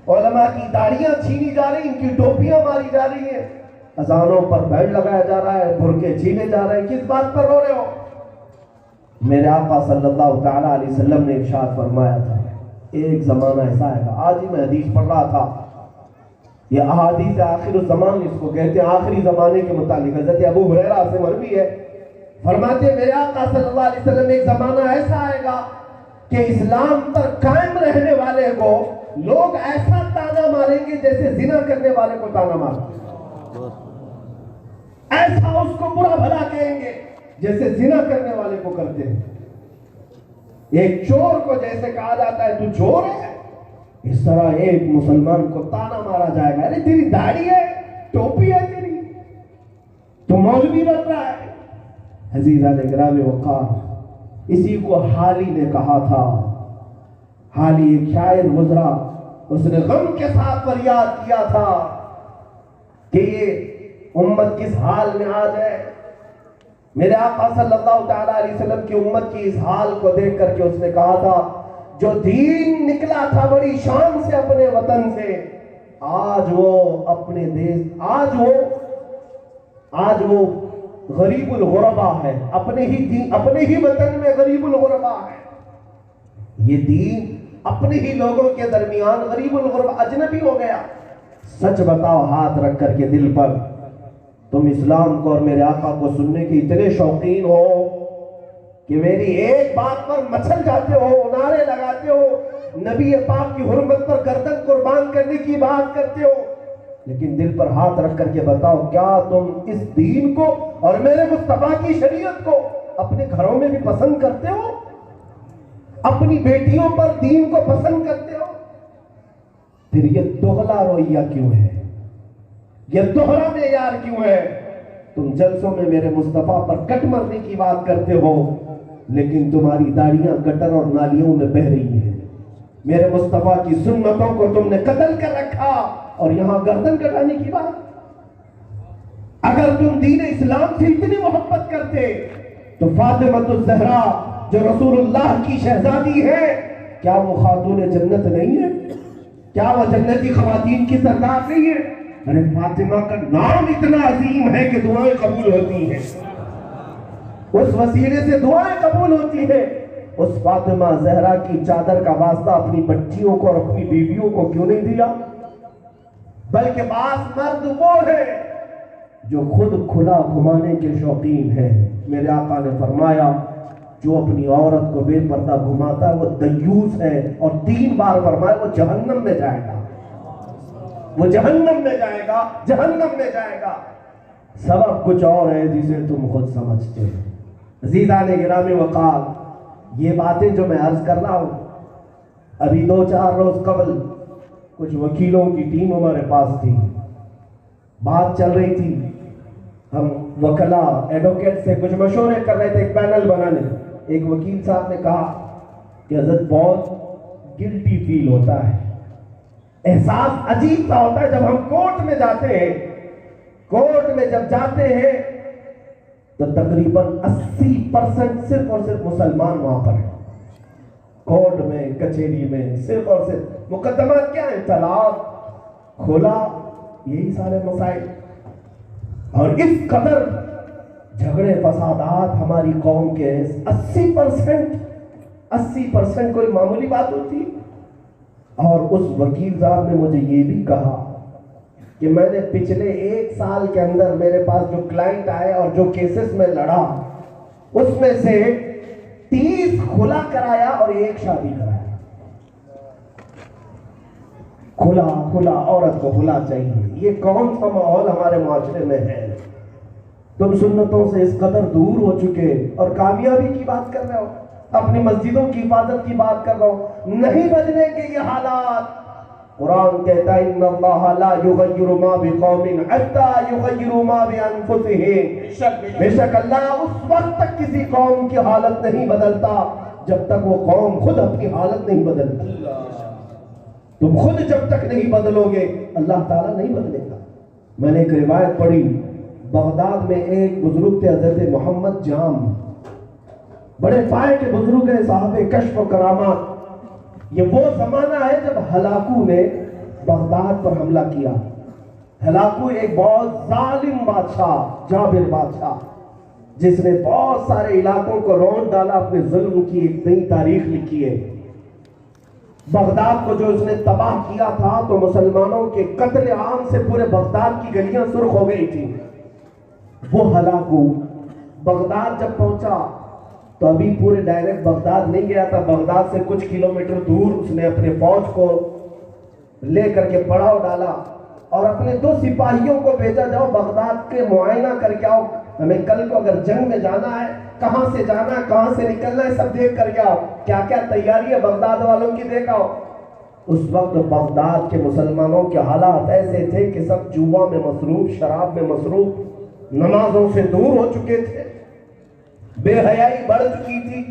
علماء کی داڑیاں چھینی جا رہی ہیں، ان کی ٹوپیاں ماری جا رہی ہیں، اذانوں پر بیلٹ لگایا جا رہا ہے، برقعے چھینے جا رہے ہیں، کس بات پر رو رہے ہو؟ میرے آقا صلی اللہ تعالیٰ علیہ وسلم نے ارشاد فرمایا تھا ایک زمانہ ایسا آئے گا، آج ہی میں حدیث پڑھ رہا تھا، یہ احادیث آخر الزمان اس کو کہتے ہیں، آخری زمانے کے متعلق حضرت ابو ہریرہ سے مروی ہے، فرماتے ہیں میرے آقا صلی اللہ علیہ وسلم ایک زمانہ ایسا آئے گا کہ اسلام پر قائم رہنے والے کو لوگ ایسا تانا ماریں گے جیسے زنا کرنے والے کو تانا مارتے ہیں، ایسا اس کو برا بھلا کہیں گے جیسے زنا کرنے والے کو کرتے ہیں، ایک چور کو جیسے کہا جاتا ہے تو چور ہے، اس طرح ایک مسلمان کو تانا مارا جائے گا، ارے تیری داڑھی ہے، ٹوپی ہے تیری، تو مولوی بن رہا ہے۔ عزیزان گرامی وقار، اسی کو حالی نے کہا تھا، حالی ایک شاعر گزرا، اس نے غم کے ساتھ فریاد کیا تھا کہ یہ امت کس حال میں آ جائے۔ میرے آقا صلی اللہ تعالیٰ علیہ وسلم کی امت کی اس حال کو دیکھ کر کے اس نے کہا تھا جو دین نکلا تھا بڑی شان سے اپنے وطن سے، آج وہ اپنے دیش، آج وہ غریب الغربا ہے، اپنے ہی وطن میں غریب الغربا ہے، یہ دین اپنے ہی لوگوں کے درمیان غریب الغربا اجنبی ہو گیا۔ سچ بتاؤ ہاتھ رکھ کر کے دل پر، تم اسلام کو اور میرے آقا کو سننے کی اتنے شوقین ہو کہ میری ایک بات پر مچل جاتے ہو، نعرے لگاتے ہو، نبی پاک کی حرمت پر گردن قربان کرنے کی بات کرتے ہو، لیکن دل پر ہاتھ رکھ کر کے بتاؤ کیا تم اس دین کو اور میرے مصطفیٰ کی شریعت کو اپنے گھروں میں بھی پسند کرتے ہو؟ اپنی بیٹیوں پر دین کو پسند کرتے ہو؟ پھر یہ دوغلا رویہ کیوں ہے؟ یہ دوہرا معیار کیوں ہے؟ تم جلسوں میں میرے مصطفیٰ پر کٹ مرنے کی بات کرتے ہو لیکن تمہاری داڑیاں گٹر اور نالیوں میں بہہ رہی ہیں، میرے مصطفیٰ کی سنتوں کو تم نے قتل کر رکھا اور یہاں گردن کٹانے کی بات۔ اگر تم دین اسلام سے اتنی محبت کرتے تو فاطمہ الزہرا جو رسول اللہ کی شہزادی ہے کیا وہ خاتون جنت نہیں ہے؟ کیا وہ جنتی خواتین کی سردار نہیں ہے؟ ارے فاطمہ کا نام اتنا عظیم ہے کہ دعائیں قبول ہوتی ہیں، اس وسیلے سے دعائیں قبول ہوتی ہیں۔ اس فاطمہ زہرا کی چادر کا واسطہ اپنی بچیوں کو اور اپنی بیویوں کو کیوں نہیں دیا؟ بلکہ بعض مرد وہ ہیں جو خود کھلا گھمانے کے شوقین ہیں۔ میرے آقا نے فرمایا جو اپنی عورت کو بے پردہ گھماتا ہے وہ دیوس ہے، اور 3 بار فرمایا وہ جہنم میں جائے گا، وہ جہنم میں جائے گا، جہنم میں جائے گا۔ سبب کچھ اور ہے جسے تم خود سمجھتے ہو۔ عزیزان گرامی وقار، یہ باتیں جو میں عرض کر رہا ہوں، ابھی 2-4 روز قبل کچھ وکیلوں کی ٹیم ہمارے پاس تھی، بات چل رہی تھی، ہم وکلا ایڈوکیٹ سے کچھ مشورے کر رہے تھے ایک پینل بنانے۔ ایک وکیل صاحب نے کہا کہ حضرت بہت گلٹی فیل ہوتا ہے، احساس عجیب سا ہوتا ہے جب ہم کورٹ میں جاتے ہیں، کورٹ میں جب جاتے ہیں تو تقریباً 80% صرف اور صرف مسلمان وہاں پر ہیں، کورٹ میں کچہری میں صرف اور صرف مقدمات کیا ہیں؟ طلاق، کھلا، یہی سارے مسائل، اور اس قدر جھگڑے فسادات ہماری قوم کے 80% کوئی معمولی بات ہوتی۔ اور اس وکیل صاحب نے مجھے یہ بھی کہا کہ میں نے پچھلے 1 سال کے اندر میرے پاس جو کلائنٹ آئے اور جو کیسز میں لڑا اس میں سے 30 کھلا کرایا اور 1 شادی کرایا۔ کھلا عورت کو کھلا چاہیے، یہ کون سا ماحول ہمارے معاشرے میں ہے؟ تم سنتوں سے اس قدر دور ہو چکے اور کامیابی کی بات کر رہے ہو، اپنی مسجدوں کی حفاظت کی بات کر رہا ہوں، نہیں بدلیں گے یہ حالات۔ قرآن کہتا ہے ان اللہ لا یغیر ما بقوم حتی یغیروا ما بانفسہم، بے شک اللہ اس وقت تک کسی قوم کی حالت نہیں بدلتا جب تک وہ قوم خود اپنی حالت نہیں بدلتی۔ تم خود جب تک نہیں بدلو گے اللہ تعالیٰ نہیں بدلے گا۔ میں نے ایک روایت پڑھی بغداد میں ایک بزرگ تھے حضرت محمد جام، بڑے پائے کے بزرگ ہیں، صاحب کشف و کرامات۔ یہ وہ زمانہ ہے جب ہلاکو نے بغداد پر حملہ کیا۔ ہلاکو ایک بہت ظالم بادشاہ، جابر بادشاہ، جس نے بہت سارے علاقوں کو رونڈ ڈالا، اپنے ظلم کی ایک نئی تاریخ لکھی ہے۔ بغداد کو جو اس نے تباہ کیا تھا تو مسلمانوں کے قتل عام سے پورے بغداد کی گلیاں سرخ ہو گئی تھی۔ وہ ہلاکو بغداد جب پہنچا تو ابھی پورے ڈائریکٹ بغداد نہیں گیا تھا، بغداد سے کچھ کلومیٹر دور اس نے اپنے فوج کو لے کر کے پڑاؤ ڈالا اور اپنے 2 سپاہیوں کو بھیجا، جاؤ بغداد کے معائنہ کر کے آؤ، ہمیں کل کو اگر جنگ میں جانا ہے، کہاں سے جانا ہے، کہاں سے نکلنا ہے، سب دیکھ کر کے آؤ، کیا کیا تیاری ہے بغداد والوں کی دیکھ آؤ۔ اس وقت بغداد کے مسلمانوں کے حالات ایسے تھے کہ سب جوا میں مصروف، شراب میں مصروف، نمازوں سے دور ہو چکے تھے، بے حیائی بڑھ چکی تھی۔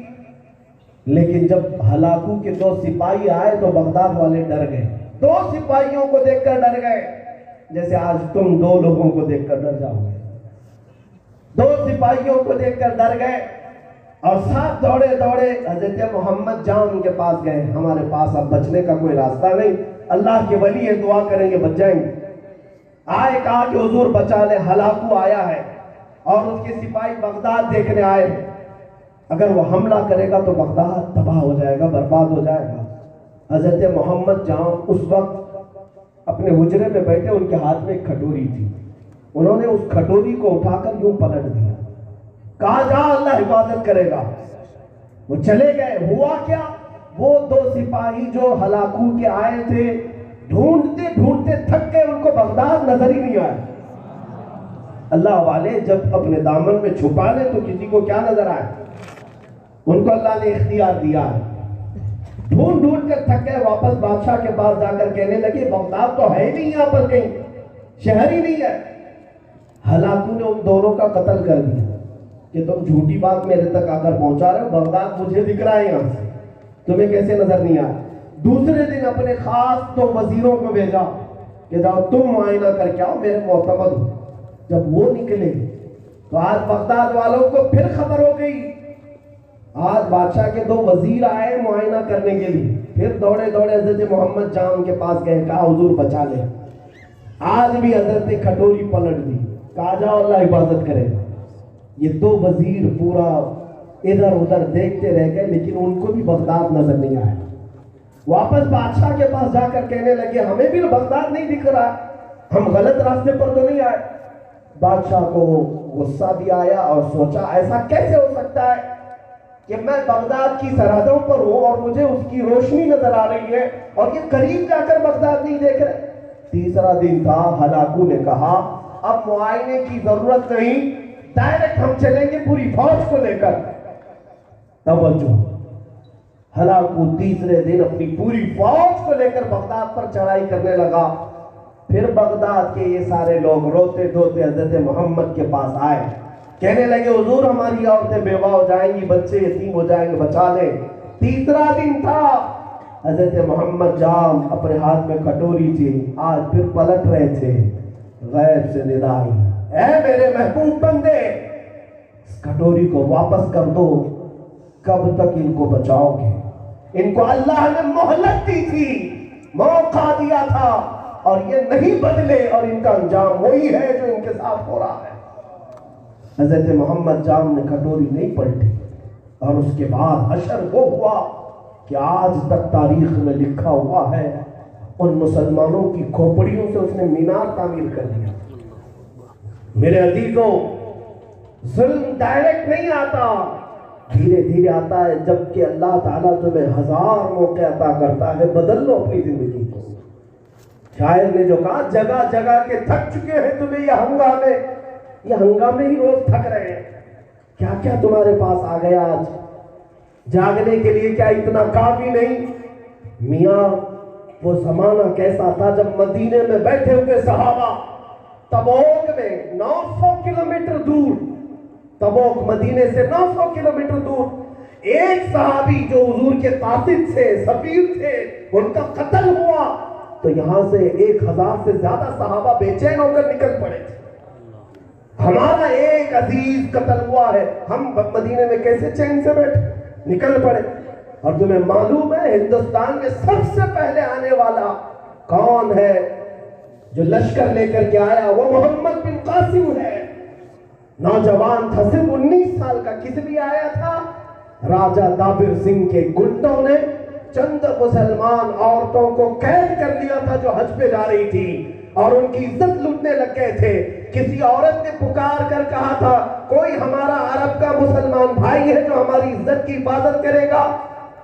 لیکن جب ہلاکو کے 2 سپاہی آئے تو بغداد والے ڈر گئے، 2 سپاہیوں کو دیکھ کر ڈر گئے، جیسے آج تم 2 لوگوں کو دیکھ کر ڈر جاؤ گے۔ 2 سپاہیوں کو دیکھ کر ڈر گئے اور ساتھ دوڑے دوڑے حضرت محمد جان کے پاس گئے۔ ہمارے پاس اب بچنے کا کوئی راستہ نہیں، اللہ کے ولی ہیں، دعا کریں گے بچ جائیں گے۔ آئے، کہا کہ حضور بچا لیں، ہلاکو آیا ہے اور اس کے سپاہی بغداد دیکھنے آئے ہیں، اگر وہ حملہ کرے گا تو بغداد تباہ ہو جائے گا، برباد ہو جائے گا۔ حضرت محمد جان اس وقت اپنے حجرے میں بیٹھے، ان کے ہاتھ میں ایک کھٹوری تھی، انہوں نے اس کھٹوری کو اٹھا کر یوں پلٹ دیا، کہا جا اللہ حفاظت کرے گا۔ وہ چلے گئے۔ ہوا کیا، وہ 2 سپاہی جو ہلاکو کے آئے تھے، ڈھونڈتے ڈھونڈتے تھک گئے، ان کو بغداد نظر ہی نہیں آیا۔ اللہ والے جب اپنے دامن میں چھپا لے تو کسی کو کیا نظر آئے، ان کو اللہ نے اختیار دیا ہے۔ ڈھونڈ ڈھونڈ کر تھک گئے، واپس بادشاہ کے پاس جا کر کہنے لگے بغداد تو ہے نہیں، یہاں پر کہیں شہر ہی نہیں ہے۔ ہلاکو نے ان دونوں کا قتل کر دیا کہ تم جھوٹی بات میرے تک آ کر پہنچا رہے ہو، بغداد مجھے دکھ رہا ہے یہاں سے، تمہیں کیسے نظر نہیں آیا۔ دوسرے دن اپنے خاص 2 وزیروں کو بھیجا کہ جاؤ تم معائنہ کر کے آؤ، میرے معتمد ہو۔ جب وہ نکلے تو آج بغداد والوں کو پھر خبر ہو گئی، آج بادشاہ کے 2 وزیر آئے معائنہ کرنے کے لیے، پھر دوڑے دوڑے حضرت محمد جان کے پاس گئے، کہا حضور بچا لے۔ آج بھی حضرت نے کھٹوری پلٹ دی، کہا جاؤ اللہ حفاظت کرے گا۔ یہ 2 وزیر پورا ادھر ادھر دیکھتے رہ گئے، لیکن ان کو بھی بغداد نظر نہیں آیا۔ واپس بادشاہ کے پاس جا کر کہنے لگے ہمیں بھی بغداد نہیں دکھ رہا، ہم غلط راستے پر تو نہیں آئے۔ بادشاہ کو غصہ بھی آیا اور سوچا ایسا کیسے ہو سکتا ہے کہ میں بغداد کی سرحدوں پر ہوں اور مجھے اس کی روشنی نظر آ رہی ہے اور یہ قریب جا کر بغداد نہیں دیکھ رہے۔ تیسرا دن تھا، ہلاکو نے کہا اب معائنے کی ضرورت نہیں، ڈائریکٹ ہم چلیں گے پوری فوج کو لے کر۔ توجہ، ہلاکو تیسرے دن اپنی پوری فوج کو لے کر بغداد پر چڑھائی کرنے لگا۔ پھر بغداد کے یہ سارے لوگ روتے دھوتے حضرت محمد کے پاس آئے، کہنے لگے حضور ہماری عورتیں بیوہ ہو جائیں گی، بچے یتیم ہو جائیں گے، بچا لیں۔ تیسرا دن تھا، حضرت محمد جام اپنے ہاتھ میں کٹوری تھی، آج پھر پلٹ رہے تھے، غیب سے ندا آئی، اے میرے محبوب بندے اس کٹوری کو واپس کر دو، کب تک ان کو بچاؤ گے؟ ان کو اللہ نے مہلت دی تھی، موقع دیا تھا اور یہ نہیں بدلے اور ان کا انجام وہی ہے جو ان کے ساتھ ہو رہا ہے۔ حضرت محمد جام نے کٹوری نہیں پلٹی اور اس کے بعد حشر وہ ہوا کہ آج تک تاریخ میں لکھا ہوا ہے ان مسلمانوں کی کھوپڑیوں سے اس نے مینار تعمیر کر دیا۔ میرے عزیزوں، ظلم ڈائریکٹ نہیں آتا، دھیرے دھیرے آتا ہے، جبکہ اللہ تعالیٰ تمہیں 1000 موقع عطا کرتا ہے، بدل لو اپنی زندگی کو۔ شاعر نے جو کہا جگہ جگہ کے تھک چکے ہیں تمہیں یہ ہنگامے ہی روز تھک رہے ہیں، کیا کیا تمہارے پاس آ گیا آج، جاگنے کے لیے کیا اتنا کافی نہیں؟ میاں وہ زمانہ کیسا تھا جب مدینے میں بیٹھے ہوئے صحابہ تبوک میں 900 کلومیٹر دور، تبوک مدینے سے 900 کلومیٹر دور، ایک صحابی جو حضور کے قاصد تھے، سفیر تھے، ان کا قتل ہوا تو یہاں سے 1000 سے زیادہ صحابہ بے چین ہو کر نکل پڑے تھے۔ ہمارا ایک عزیز قتل ہوا ہے، ہم مدینے میں کیسے چین سے بیٹھے، نکل پڑے۔ اور تمہیں معلوم ہے ہندوستان کے سب سے پہلے آنے والا کون ہے جو لشکر لے کر کے آیا؟ وہ محمد بن قاسم ہے۔ نوجوان تھا، صرف 19 سال کا، کس لیے آیا تھا؟ راجہ دابر سنگھ کے گنڈوں نے چند مسلمان عورتوں کو قید کر لیا تھا جو حج پہ جا رہی تھی، اور ان کی عزت لوٹنے لگ گئے تھے۔ کسی عورت نے پکار کر کہا تھا کوئی ہمارا عرب کا مسلمان بھائی ہے جو ہماری عزت کی حفاظت کرے گا؟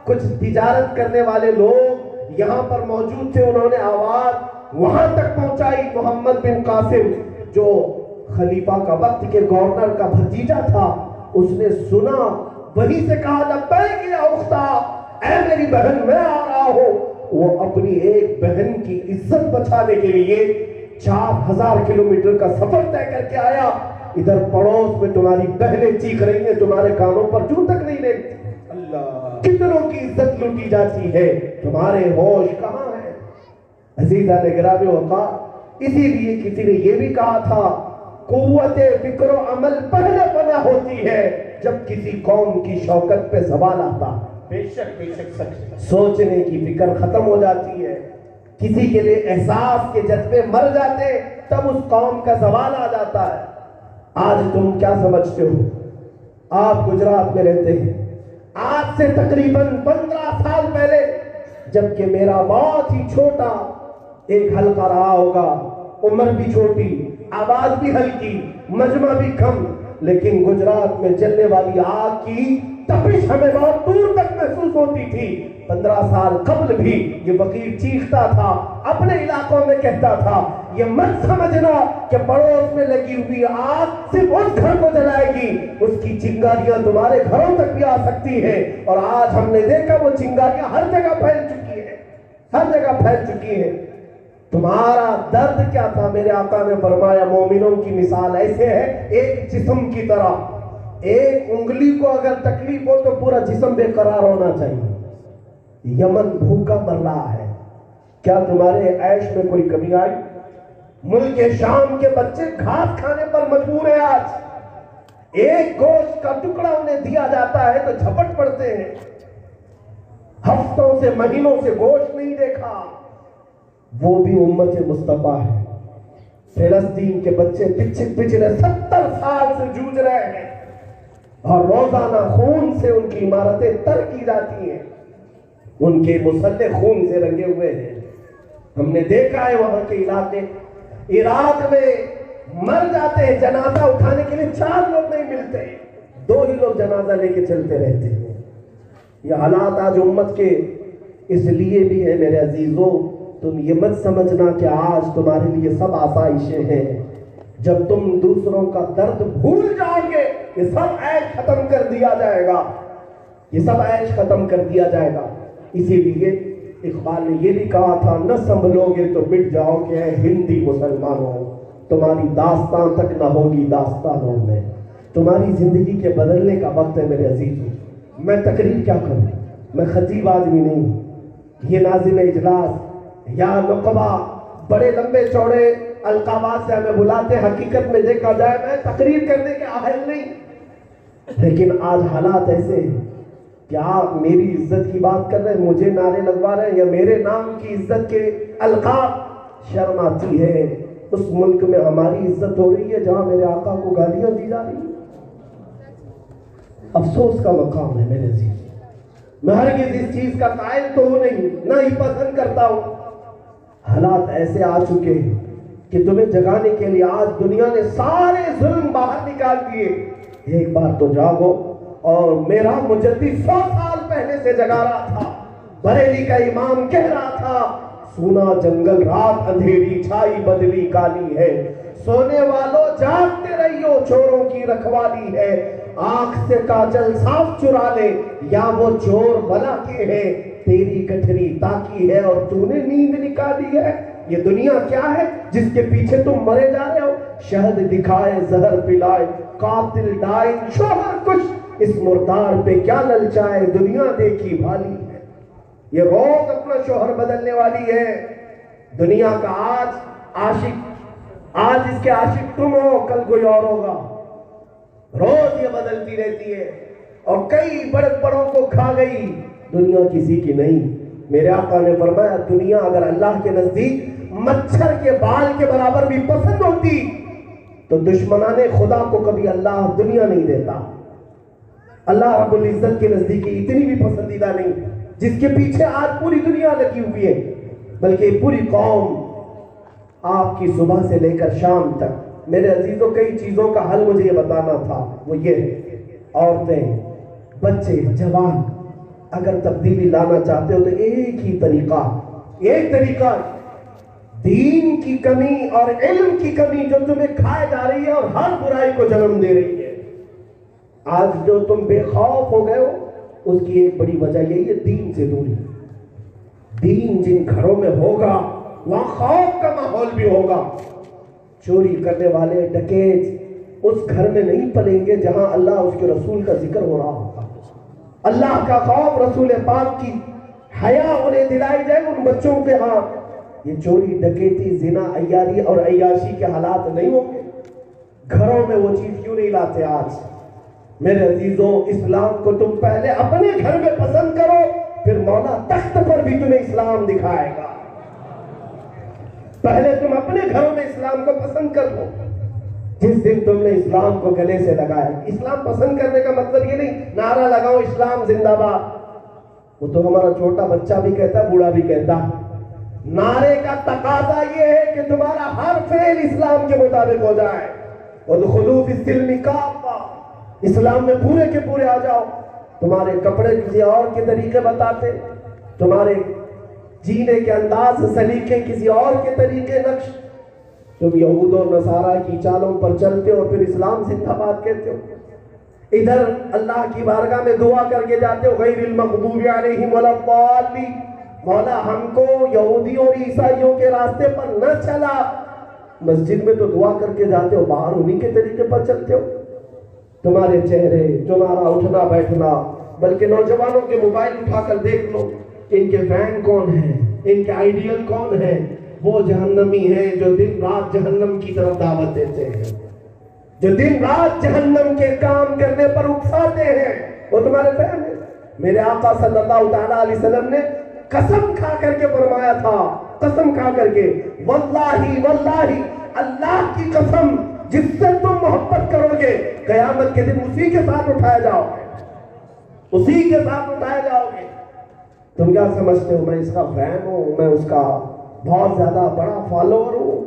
کچھ تجارت کرنے والے لوگ یہاں پر موجود تھے، انہوں نے آواز وہاں تک پہنچائی۔ محمد بن قاسم جو خلیفہ کا وقت کے گورنر کا بھتیجا تھا، اس نے سنا، وہیں سے کہا لبیک یا اختہ، اے میری بہن میں آ رہا ہوں۔ وہ اپنی ایک بہن کی عزت بچانے کے لیے 4000 کلومیٹر کا سفر طے کر کے آیا۔ ادھر پڑوس میں تمہاری بہنیں چیخ رہی ہیں، تمہارے کانوں پر جوں تک نہیں دیکھتی۔ اللہ، کتنوں کی عزت لوٹی جاتی ہے، تمہارے ہوش کہاں ہے؟ عزیزہ نے گرامی اوقات، اسی لیے کسی نے یہ بھی کہا تھا قوت فکر و عمل پہلے بنا ہوتی ہے جب کسی قوم کی شوکت پہ زوال آتا۔ بے شک سچ، سوچنے کی فکر ختم ہو جاتی ہے، کسی کے لیے احساس کے جذبے مر جاتے، تب اس قوم کا زوال آ جاتا ہے۔ آج تم کیا سمجھتے ہو؟ آپ گجرات میں رہتے ہیں، آج سے تقریباً 15 سال پہلے، جبکہ میرا بہت ہی چھوٹا ایک حلقہ رہا ہوگا، عمر بھی چھوٹی، آواز بھی ہلکی، مجمع بھی کم، لیکن گجرات میں جلنے والی آگ کی تپش ہمیں بہت دور تک محسوس ہوتی تھی۔ 15 سال قبل بھی یہ وکیل چیختا تھا، اپنے علاقوں میں کہتا تھا، یہ مت سمجھنا کہ پڑوس میں لگی ہوئی آگ صرف اس گھر کو جلائے گی، اس کی چنگاریاں تمہارے گھروں تک بھی آ سکتی ہیں۔ اور آج ہم نے دیکھا وہ چنگاریاں ہر جگہ پھیل چکی ہیں، ہر جگہ پھیل چکی ہیں۔ تمہارا درد کیا تھا؟ میرے آقا نے فرمایا مومنوں کی مثال ایسے ہے ایک جسم کی طرح، ایک انگلی کو اگر تکلیف ہو تو پورا جسم بے قرار ہونا چاہیے۔ یمن بھوکا مر رہا ہے، کیا تمہارے عیش میں کوئی کمی آئی؟ ملک شام کے بچے گھاس کھانے پر مجبور ہیں، آج ایک گوشت کا ٹکڑا انہیں دیا جاتا ہے تو جھپٹ پڑتے ہیں۔ ہفتوں سے مہینوں سے گوشت نہیں دیکھا، وہ بھی امت مصطفیٰ ہے۔ فلسطین کے بچے پچھلے 70 سال سے جوجھ رہے ہیں، اور روزانہ خون سے ان کی عمارتیں تر کی جاتی ہیں، ان کے مسلح خون سے رنگے ہوئے ہیں۔ ہم نے دیکھا ہے وہاں کے علاقے، عراق میں مر جاتے ہیں، جنازہ اٹھانے کے لیے 4 لوگ نہیں ملتے، 2 ہی لوگ جنازہ لے کے چلتے رہتے ہیں۔ یہ حالات آج امت کے اس لیے بھی ہے میرے عزیزوں، تم یہ مت سمجھنا کہ آج تمہارے لیے سب آسائشیں ہیں۔ جب تم دوسروں کا درد بھول جاؤ گے، یہ سب عیش ختم کر دیا جائے گا، یہ سب عیش ختم کر دیا جائے گا۔ اسی لیے اقبال نے یہ بھی کہا تھا، نہ سنبھلو گے تو مٹ جاؤ گے اے ہندی مسلمانوں، تمہاری داستان تک نہ ہوگی داستانوں میں۔ تمہاری زندگی کے بدلنے کا وقت ہے میرے عزیزوں۔ میں تقریر کیا کروں، میں خطیب آدمی نہیں، یہ ناظم اجلاس یا نقبہ بڑے لمبے چوڑے القابات سے ہمیں بلاتے، حقیقت میں دیکھا جائے میں تقریر کرنے کے اہل نہیں، لیکن آج حالات ایسے ہیں کہ آپ میری عزت کی بات کر رہے ہیں، مجھے نعرے لگوا رہے ہیں، یا میرے نام کی عزت کے القاب۔ شرم آتی ہے، اس ملک میں ہماری عزت ہو رہی ہے جہاں میرے آقا کو گالیاں دی جا رہی ہیں۔ افسوس کا مقام ہے میرے عزیز، میں ہرگز اس چیز کا قائل تو ہوں نہیں، نہ ہی پسند کرتا ہوں۔ حالات ایسے آ چکے ہیں کہ تمہیں جگانے کے لیے آج دنیا نے سارے ظلم باہر نکال دیے۔ ایک بار تو جاگو، اور میرا مجدد 100 سال پہلے سے جگا رہا تھا، بریلی کا امام کہہ رہا تھا، سونا جنگل رات اندھیری چھائی بدلی کالی ہے، سونے والوں جاگتے رہیو چوروں کی رکھوالی ہے، آنکھ سے کاجل صاف چرا لے یا وہ چور بلا کے ہے، تیری گٹھری تاکی ہے اور تو نے نیند نکالی ہے۔ یہ دنیا کیا ہے جس کے پیچھے تم مرے جا رہے ہو؟ شہد دکھائے زہر پلائے قاتل ڈائن شوہر کش، اس مردار پہ کیا للچائے دنیا دیکھی بھالی ہے۔ یہ روز اپنا شوہر بدلنے والی ہے۔ دنیا کا آج عاشق آج اس کے عاشق تم ہو، کل کوئی اور ہوگا. روز یہ بدلتی رہتی ہے اور کئی بڑوں کو کھا گئی، دنیا کسی کی نہیں. میرے آقا نے فرمایا دنیا اگر اللہ کے نزدیک مچھر کے بال کے برابر بھی پسند ہوتی تو دشمنان خدا کو کبھی اللہ دنیا نہیں دیتا. اللہ رب العزت کے نزدیک اتنی بھی پسندیدہ نہیں جس کے پیچھے آج پوری دنیا لگی ہوئی ہے، بلکہ پوری قوم آپ کی صبح سے لے کر شام تک. میرے عزیزوں کئی چیزوں کا حل مجھے یہ بتانا تھا، وہ یہ ہے عورتیں، بچے، جوان اگر تبدیلی لانا چاہتے ہو تو ایک ہی طریقہ دین کی کمی اور علم کی کمی جو تمہیں کھائے جا رہی ہے اور ہر برائی کو جنم دے رہی ہے. آج جو تم بے خوف ہو گئے ہو اس کی ایک بڑی وجہ یہی ہے دین سے دوری. دین جن گھروں میں ہوگا وہاں خوف کا ماحول بھی ہوگا. چوری کرنے والے ڈکیت اس گھر میں نہیں پلیں گے جہاں اللہ اس کے رسول کا ذکر ہو رہا ہوگا. اللہ کا خوف، رسول پاک کی حیا انہیں دلائی جائے ان بچوں کے ہاں. یہ چوری ڈکیتی زنا عیاری اور عیاشی کے حالات نہیں ہوں گے. گھروں میں وہ چیز کیوں نہیں لاتے آج؟ میرے عزیزوں اسلام کو تم پہلے اپنے گھر میں پسند کرو، پھر مولا تخت پر بھی تمہیں اسلام دکھائے گا. پہلے تم اپنے گھروں میں اسلام کو پسند کر لو. جس دن تم نے اسلام کو گلے سے لگایا، اسلام پسند کرنے کا مطلب یہ نہیں نعرہ لگاؤ اسلام زندہ باد، وہ تو ہمارا چھوٹا بچہ بھی کہتا، بوڑھا بھی کہتا. نعرے کا تقاضا یہ ہے کہ تمہارا ہر فعل اسلام کے مطابق ہو جائے. ادخلوا فی السلم کافہ، اسلام میں پورے کے پورے آ جاؤ. تمہارے کپڑے کسی اور کے طریقے بتاتے، تمہارے جینے کے انداز سلیقے کسی اور کے طریقے نقش، تم یہود و نصارہ کی چالوں پر چلتے ہو پھر اسلام زندہ باد کہتے ہو. ادھر اللہ کی بارگاہ میں دعا کر کے جاتے ہو غیر المغضوب علیہم ولا الضالین، مولا ہم کو یہودیوں اور عیسائیوں کے راستے پر نہ چلا. مسجد میں تو دعا کر کے جاتے ہو، باہر انہی کے طریقے پر چلتے ہو. تمہارے چہرے، تمہارا اٹھنا بیٹھنا، بلکہ نوجوانوں کے موبائل اٹھا کر دیکھ لو ان کے فین کون ہیں، ان کے آئیڈیل کون ہیں. وہ جہنمی ہیں جو دن رات جہنم کی طرف دعوت دیتے ہیں، جو دن رات جہنم کے کام کرنے پر اکساتے ہیں، وہ تمہارے فین ہیں. میرے آقا صلی اللہ تعالیٰ علیہ وسلم نے قسم کھا کر کے فرمایا تھا، قسم کھا کر کے، واللہ واللہ اللہ کی قسم جس سے تم محبت کرو گے قیامت کے دن اسی کے ساتھ اٹھائے جاؤ گے، اسی کے ساتھ اٹھائے جاؤ گے. تم کیا سمجھتے ہو میں اس کا فین ہوں، میں اس کا بہت زیادہ بڑا فالوور ہوں،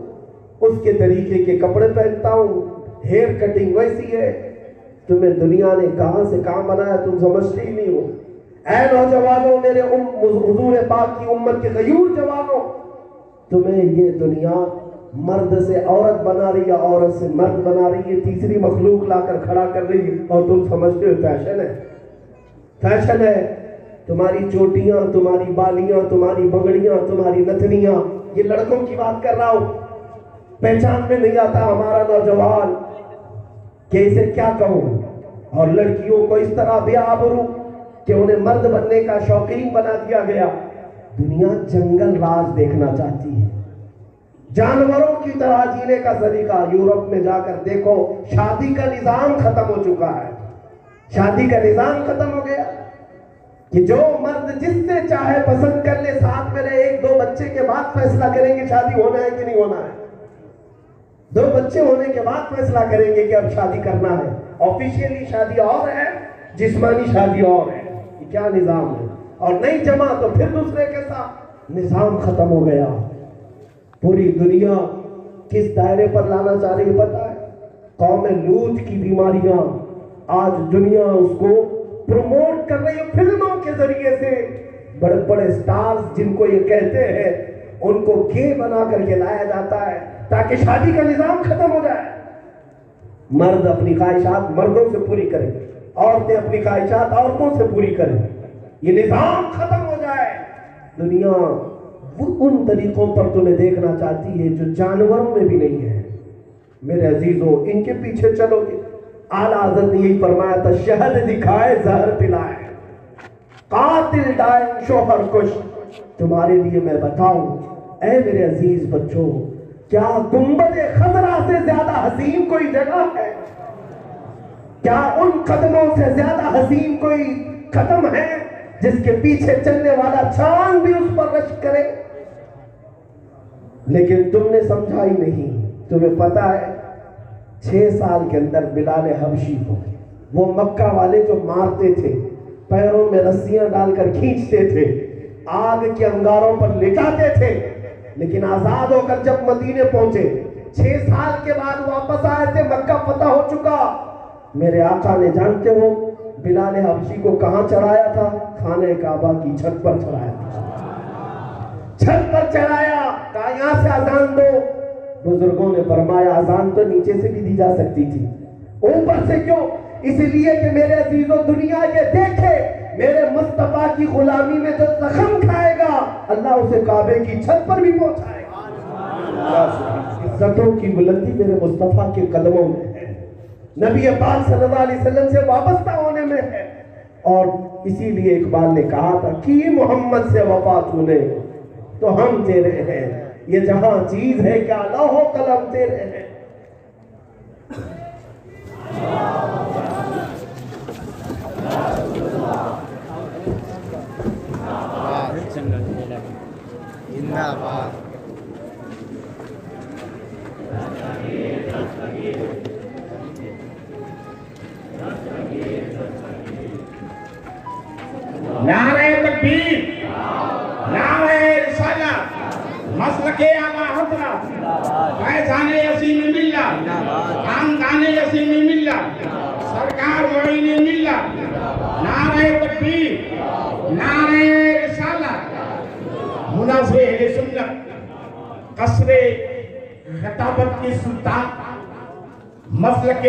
اس کے طریقے کے کپڑے پہنتا ہوں، ہیئر کٹنگ ویسی ہے. تمہیں دنیا نے کہاں سے کہاں بنایا تم سمجھتے ہی نہیں ہو. اے نوجوانوں، میرے حضور پاک کی امت کے غیور جوانوں، تمہیں یہ دنیا مرد سے عورت بنا رہی ہے، عورت سے مرد بنا رہی ہے، تیسری مخلوق لا کر کھڑا کر رہی ہے، اور تم سمجھتے ہو فیشن ہے. فیشن ہے. تمہاری چوٹیاں، تمہاری بالیاں، تمہاری بگڑیاں، تمہاری نتنیاں، یہ لڑکوں کی بات کر رہا ہوں. پہچان میں نہیں آتا ہمارا نوجوان کہ اسے کیا کہوں. اور لڑکیوں کو اس طرح بے آبرو کہ انہیں مرد بننے کا شوقین بنا دیا گیا. دنیا جنگل راج دیکھنا چاہتی ہے، جانوروں کی طرح جینے کا طریقہ. یورپ میں جا کر دیکھو شادی کا نظام ختم ہو چکا ہے. شادی کا نظام ختم ہو گیا کہ جو مرد جس سے چاہے پسند کر لے، ساتھ میں رہے، ایک دو بچے کے بعد فیصلہ کریں گے شادی ہونا ہے کہ نہیں ہونا ہے. 2 بچے ہونے کے بعد فیصلہ کریں گے کہ اب شادی کرنا ہے. آفیشیلی شادی اور ہے، جسمانی شادی اور ہے. یہ کیا نظام ہے؟ اور نہیں جمع تو پھر دوسرے کے ساتھ. نظام ختم ہو گیا. پوری دنیا کس دائرے پر لانا چاہ رہی پتا ہے؟ قوم لوط کی بیماریاں آج دنیا اس کو پروموٹ کر رہی ہے فلموں کے ذریعے سے. بڑے بڑے سٹارز جن کو یہ کہتے ہیں ان کو گے بنا کر کے لایا جاتا ہے تاکہ شادی کا نظام ختم ہو جائے. مرد اپنی خواہشات مردوں سے پوری کریں، عورتیں اپنی خواہشات عورتوں سے پوری کریں. یہ نظام ختم ہو جائے. دنیا ان طریقوں پر تمہیں دیکھنا چاہتی ہے جو جانوروں میں بھی نہیں ہے. میرے عزیزوں ان کے پیچھے چلو گے. اعلیٰ حضرت نے یہی فرمایا تھا، شہد دکھائے زہر پلائے، قاتل ڈائیں شوہر کش. تمہارے لیے میں بتاؤں اے میرے عزیز بچوں، کیا گنبد خضرا سے زیادہ حسین کوئی جگہ ہے؟ کیا ان قدموں سے زیادہ حسین کوئی قدم ہے جس کے پیچھے چلنے والا چاند بھی اس پر رشک کرے؟ لیکن تم نے سمجھا ہی نہیں. تمہیں پتا ہے 6 سال کے اندر بلال حبشی کو وہ مکہ والے جو مارتے تھے، پیروں میں رسیاں ڈال کر کھینچتے تھے، آگ کے انگاروں پر لٹاتے تھے، لیکن آزاد ہو کر جب مدینے پہنچے 6 سال کے بعد واپس آئے تھے، مکہ فتح ہو چکا. میرے آقا نے جانتے ہو بلال حبشی کو کہاں چڑھایا تھا؟ خانہ کعبہ کی چھت پر چڑھایا تھا. چھت پر چڑھایا، کہا یہاں سے اذان دو. بزرگوں نے فرمایا اذان تو نیچے سے بھی دی جا سکتی تھی، اوپر سے کیوں؟ اس لیے کہ میرے عزیزوں دنیا یہ دیکھے میرے مصطفیٰ کی غلامی میں جو زخم کھائے گا اللہ اسے کعبے کی چھت پر بھی پہنچائے گا. عزتوں کی بلندی میرے مصطفیٰ کے قدموں میں ہے، نبی پاک صلی اللہ علیہ وسلم سے وابستہ ہونے میں ہے. اور اسی لیے اقبال نے کہا تھا کہ محمد سے وفا تو نے تو ہم تیرے ہیں، یہ جہاں چیز ہے کیا لوح و قلم تیرے ہیں. نعرہ تکبیر، نعرہ رسالت، مسلک اعلیٰ حضرت، فیضان یسیم ملت، خاندان یسیم ملت، سرکار معین ملت. نعرہ تکبیر، نعرہ رسالت، منازع اہل سنت، قصر خطابت کی سلطان، مسلک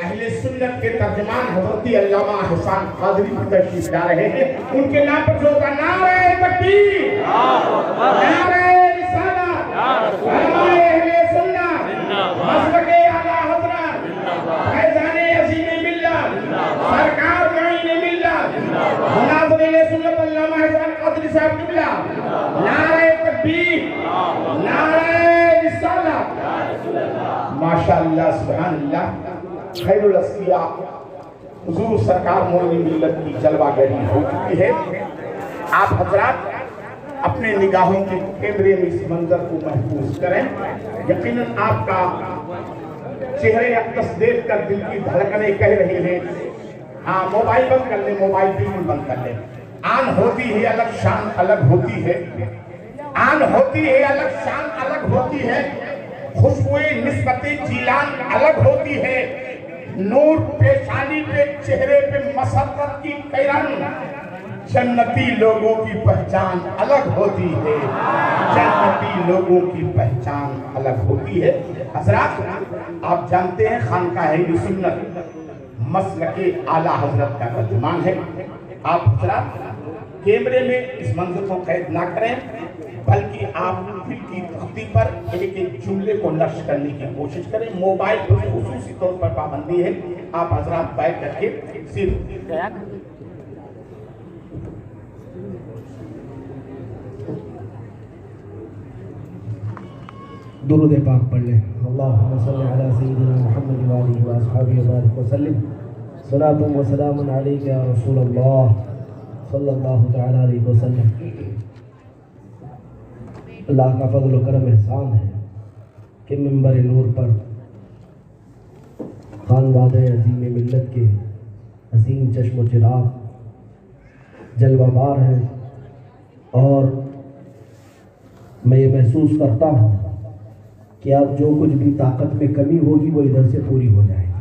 اہل سنت کے ترجمان حضرت علامہ احسان قادری تشریف لا رہے ہیں. ان کے نام پر جو ہوتا نعرہ تکبیر، نعرہ رسالت، علماء اہل سنت، مسلک اعلیٰ حضرت، فیضان یسیم ملت، سرکار معین ملت، مناظر اہل سنت علامہ احسان قادری صاحب قبلہ. نعرہ تکبیر، نعرہ رسالت. ماشاءاللہ سبحان اللہ. خیر الاسفیاء حضور سرکار معین ملت کی جلوہ گری ہو چکی ہے. آپ حضرات اپنے نگاہوں کے کیمرے میں اس منظر کو محفوظ کریں. یقیناً آپ کا چہرے اقدس دیکھ کر دل کی دھڑکنیں کہہ رہی ہیں ہاں موبائل بند کر لیں، موبائل بالکل بند کر لیں. آن ہوتی ہے الگ شان الگ ہوتی ہے، آن ہوتی ہے الگ شان الگ ہوتی ہے، خوشبوئے نسبت جیلان الگ ہوتی ہے، نور پیشانی پہ چہرے پہ مسرت کی کرن، جنتی لوگوں کی پہچان الگ ہوتی ہے، جنتی لوگوں کی پہچان الگ ہوتی ہے. حضرات آپ جانتے ہیں خانقاہ اہل سنت مسلک اعلیٰ حضرت کا ترجمان ہے. آپ حضرات کیمرے میں اس منظر کو قید نہ کریں بلکہ آپ دل کی تختی پر ایک ایک جملے کو نشر کرنے کی کوشش کریں. موبائل پر خصوصی طور پر پابندی ہے. آپ حضرات بیٹھ کر کے صرف درود پاک پڑھ لیں. اللہم صلی علی سیدنا محمد وآلہ وآصحابہ وبارک وسلم. صلاۃ و سلام علیک یا رسول اللہ صلی اللہ تعالی علیہ وسلم. اللہ کا فضل و کرم احسان ہے کہ منبر نور پر خانوادہ عظیم ملت کے حسین چشم و چراغ جلوہ بار ہیں، اور میں یہ محسوس کرتا ہوں کہ اب جو کچھ بھی طاقت میں کمی ہوگی وہ ادھر سے پوری ہو جائے گی.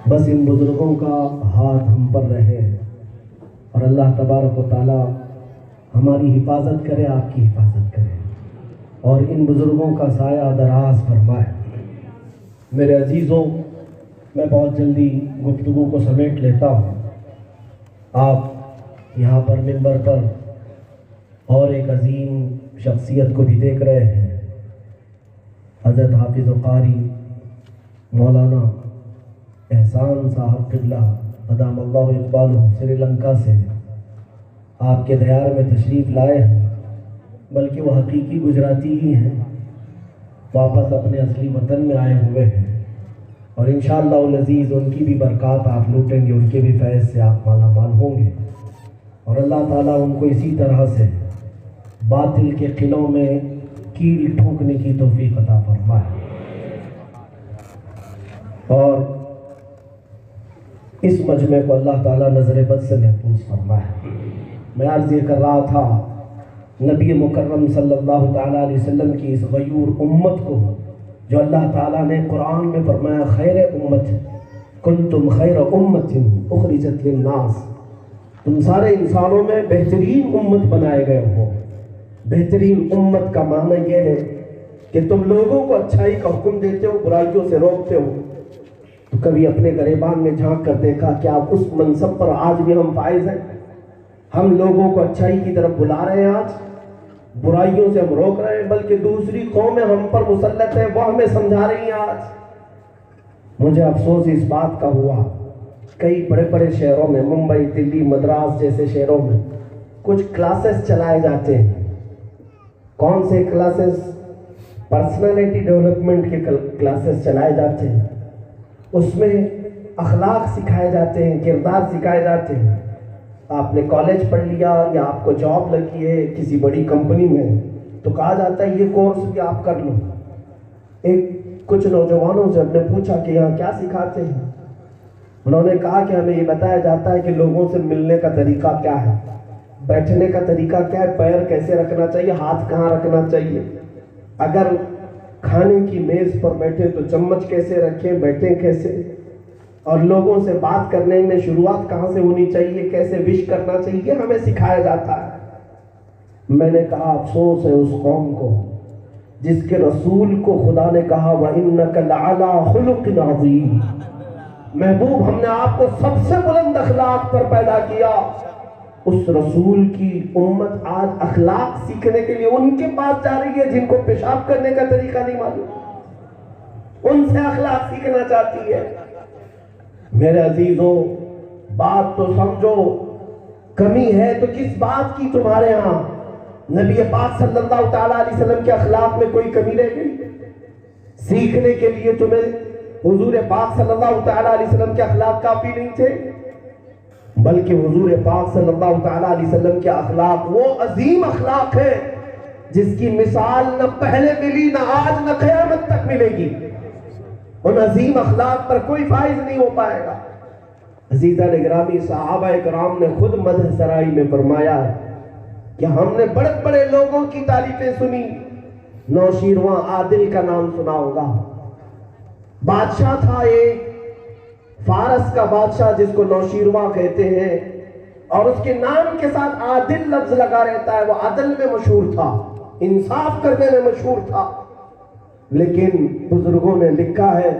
بس ان بزرگوں کا ہاتھ ہم پر رہے اور اللہ تبارک و تعالی ہماری حفاظت کرے، آپ کی حفاظت کرے اور ان بزرگوں کا سایہ دراز فرمائے. میرے عزیزوں، میں بہت جلدی گفتگو کو سمیٹ لیتا ہوں. آپ یہاں پر منبر پر اور ایک عظیم شخصیت کو بھی دیکھ رہے ہیں. حضرت حافظ و قاری مولانا احسان صاحب قبلہ ادام اللہ اقبالہ سری لنکا سے آپ کے دیار میں تشریف لائے ہیں. بلکہ وہ حقیقی گجراتی ہی ہیں، واپس اپنے اصلی وطن میں آئے ہوئے ہیں، اور انشاءاللہ العزیز ان کی بھی برکات آپ لوٹیں گے، ان کے بھی فیض سے آپ مالا مال ہوں گے، اور اللہ تعالیٰ ان کو اسی طرح سے باطل کے قلعوں میں کیل ٹھوکنے کی توفیق عطا فرمائے، اور اس مجمع کو اللہ تعالیٰ نظر بد سے محفوظ فرمائے۔ میں عرض یہ کر رہا تھا، نبی مکرم صلی اللہ تعالیٰ علیہ وسلم کی اس غیور امت کو جو اللہ تعالیٰ نے قرآن میں فرمایا خیر امت کنتم خیر امت اخرجت للناس، تم سارے انسانوں میں بہترین امت بنائے گئے ہو۔ بہترین امت کا معنی یہ ہے کہ تم لوگوں کو اچھائی کا حکم دیتے ہو، برائیوں سے روکتے ہو۔ تو کبھی اپنے گریبان میں جھانک کر دیکھا کہ آپ اس منصب پر آج بھی ہم فائز ہیں؟ ہم لوگوں کو اچھائی کی طرف بلا رہے ہیں، آج برائیوں سے ہم روک رہے ہیں، بلکہ دوسری قومیں ہم پر مسلط ہیں، وہ ہمیں سمجھا رہی ہیں۔ آج مجھے افسوس اس بات کا ہوا، کئی بڑے بڑے شہروں میں، ممبئی، دلی، مدراس جیسے شہروں میں کچھ کلاسز چلائے جاتے ہیں۔ کون سے کلاسز؟ پرسنالٹی ڈیولپمنٹ کے کلاسز چلائے جاتے ہیں، اس میں اخلاق سکھائے جاتے ہیں، کردار سکھائے جاتے ہیں۔ آپ نے کالج پڑھ لیا یا آپ کو جاب لگی ہے کسی بڑی کمپنی میں، تو کہا جاتا ہے یہ کورس بھی آپ کر لو۔ کچھ نوجوانوں سے ہم نے پوچھا کہ یہاں کیا سکھاتے ہیں؟ انہوں نے کہا کہ ہمیں یہ بتایا جاتا ہے کہ لوگوں سے ملنے کا طریقہ کیا ہے، بیٹھنے کا طریقہ کیا ہے، پیر کیسے رکھنا چاہیے، ہاتھ کہاں رکھنا چاہیے، اگر کھانے کی میز پر بیٹھے تو چمچ کیسے رکھیں، بیٹھیں کیسے، اور لوگوں سے بات کرنے میں شروعات کہاں سے ہونی چاہیے، کیسے وش کرنا چاہیے، ہمیں سکھایا جاتا ہے۔ میں نے کہا افسوس ہے اس قوم کو جس کے رسول کو خدا نے کہا وَإِنَّكَ لَعَلَىٰ خُلُقٍ عَظِيمٍ، محبوب ہم نے آپ کو سب سے بلند اخلاق پر پیدا کیا۔ اس رسول کی امت آج اخلاق سیکھنے کے لیے ان کے پاس جا رہی ہے جن کو پیشاب کرنے کا طریقہ نہیں معلوم، ان سے اخلاق سیکھنا چاہتی ہے۔ میرے عزیزوں، بات تو سمجھو، کمی ہے تو کس بات کی تمہارے ہاں؟ نبی پاک صلی اللہ تعالیٰ علیہ وسلم کے اخلاق میں کوئی کمی رہ گئی؟ سیکھنے کے لیے تمہیں حضور پاک صلی اللہ تعالیٰ علیہ وسلم کے اخلاق کافی نہیں تھے، بلکہ حضور پاک صلی اللہ تعالیٰ علیہ وسلم کے اخلاق وہ عظیم اخلاق ہے جس کی مثال نہ پہلے ملی، نہ آج، نہ قیامت تک ملے گی۔ ان عظیم اخلاق پر کوئی فائز نہیں ہو پائے گا۔ عزیزان گرامی، صحابہ کرام نے خود مدح سرائی میں فرمایا کہ ہم نے بڑے بڑے لوگوں کی تعریفیں سنی، نوشیروان عادل کا نام سنا ہوگا، بادشاہ تھا ایک فارس کا بادشاہ جس کو نوشیروان کہتے ہیں، اور اس کے نام کے ساتھ عادل لفظ لگا رہتا ہے۔ وہ عدل میں مشہور تھا، انصاف کرنے میں مشہور تھا، لیکن بزرگوں نے لکھا ہے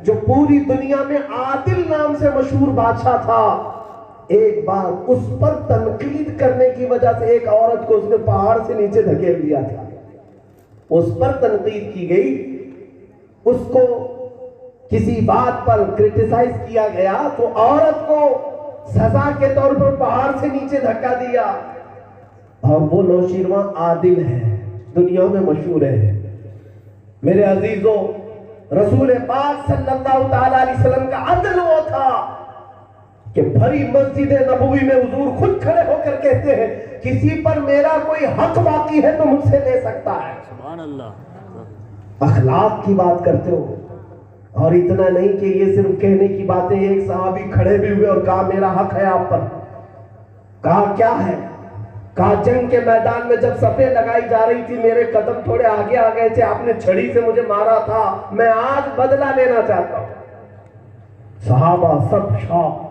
جو پوری دنیا میں عادل نام سے مشہور بادشاہ تھا، ایک بار اس پر تنقید کرنے کی وجہ سے ایک عورت کو اس نے پہاڑ سے نیچے دھکیل دیا تھا۔ اس پر تنقید کی گئی، اس کو کسی بات پر کرٹیسائز کیا گیا تو عورت کو سزا کے طور پر پہاڑ سے نیچے دھکا دیا، اور وہ نوشیروان عادل ہے، دنیا میں مشہور ہے۔ میرے عزیزوں، رسول پاک صلی اللہ تعالیٰ علیہ وسلم کا عدل وہ تھا کہ بھری مسجد نبوی میں حضور خود کھڑے ہو کر کہتے ہیں کسی پر میرا کوئی حق باقی ہے تو مجھ سے لے سکتا ہے۔ سبحان اللہ۔ اخلاق کی بات کرتے ہو، اور اتنا نہیں کہ یہ صرف کہنے کی باتیں، ایک صحابی کھڑے بھی ہوئے اور کہا میرا حق ہے آپ پر۔ کہا کیا ہے؟ کہا جنگ کے میدان میں جب صفیں لگائی جا رہی تھی میرے قدم تھوڑے آگے آ گئے تھے، آپ نے چھڑی سے مجھے مارا تھا، میں آج بدلہ لینا چاہتا ہوں۔ صحابہ سب شوق،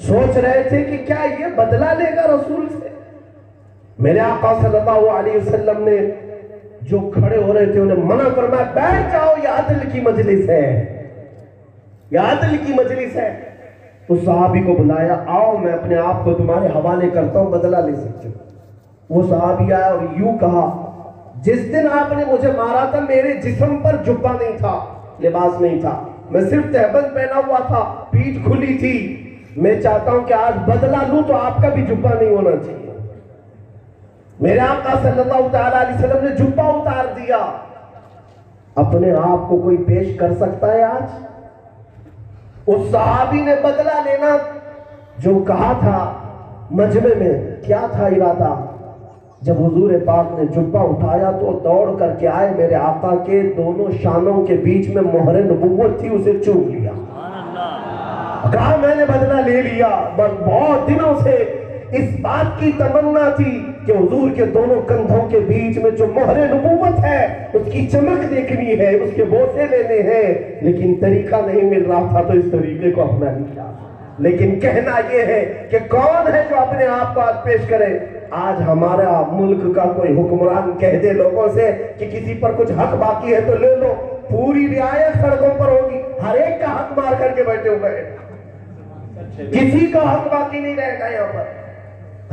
سوچ رہے تھے کہ کیا یہ بدلہ لے گا رسول سے؟ میرے آقا صلی اللہ علیہ وسلم نے جو کھڑے ہو رہے تھے انہیں منع فرمایا بیٹھ جاؤ، یہ عدل کی مجلس ہے، یہ عدل کی مجلس ہے۔ اس صحابی کو بلایا، آؤ میں اپنے آپ کو تمہارے حوالے کرتا ہوں، بدلہ لے سکتے ہو۔ وہ صحابی آیا اور یوں کہا جس دن آپ نے مجھے مارا تھا میرے جسم پر جبہ نہیں تھا، لباس نہیں تھا، میں صرف تہبند پہنا ہوا تھا، پیٹھ کھلی تھی، میں چاہتا ہوں کہ آج بدلہ لوں تو آپ کا بھی جبہ نہیں ہونا چاہیے۔ میرے آقا صلی اللہ تعالیٰ علیہ وسلم نے جبہ اتار دیا. اپنے آپ کو کوئی پیش کر سکتا ہے آج؟ اس صحابی نے بدلہ لینا جو کہا تھا مجمع میں، کیا تھا ارادہ؟ جب حضور پاک نے جبہ اٹھایا تو دوڑ کر کے آئے، میرے آقا کے دونوں شانوں کے بیچ میں مہر نبوت تھی، اسے چوم لیا. کہا میں نے بدلہ لے لیا. بہت دنوں سے اس بات کی تمنا تھی کہ حضور کے دونوں کندھوں کے بیچ میں جو مہر نبوت ہے اس کی چمک دیکھنی ہے، اس کے بوسے لینے ہیں، لیکن طریقہ نہیں مل رہا تھا تو اس طریقے کو اپنا لیا. لیکن کہنا یہ ہے کہ کون ہے جو اپنے آپ کو آج پیش کرے؟ آج ہمارا ملک کا کوئی حکمران کہہ دے لوگوں سے کہ کسی پر کچھ حق باقی ہے تو لے لو، پوری رعایت سڑکوں پر ہوگی، ہر ایک کا حق مار کر کے بیٹھے ہوئے ہیں، کسی کا حق باقی نہیں رہے گا. یہاں پر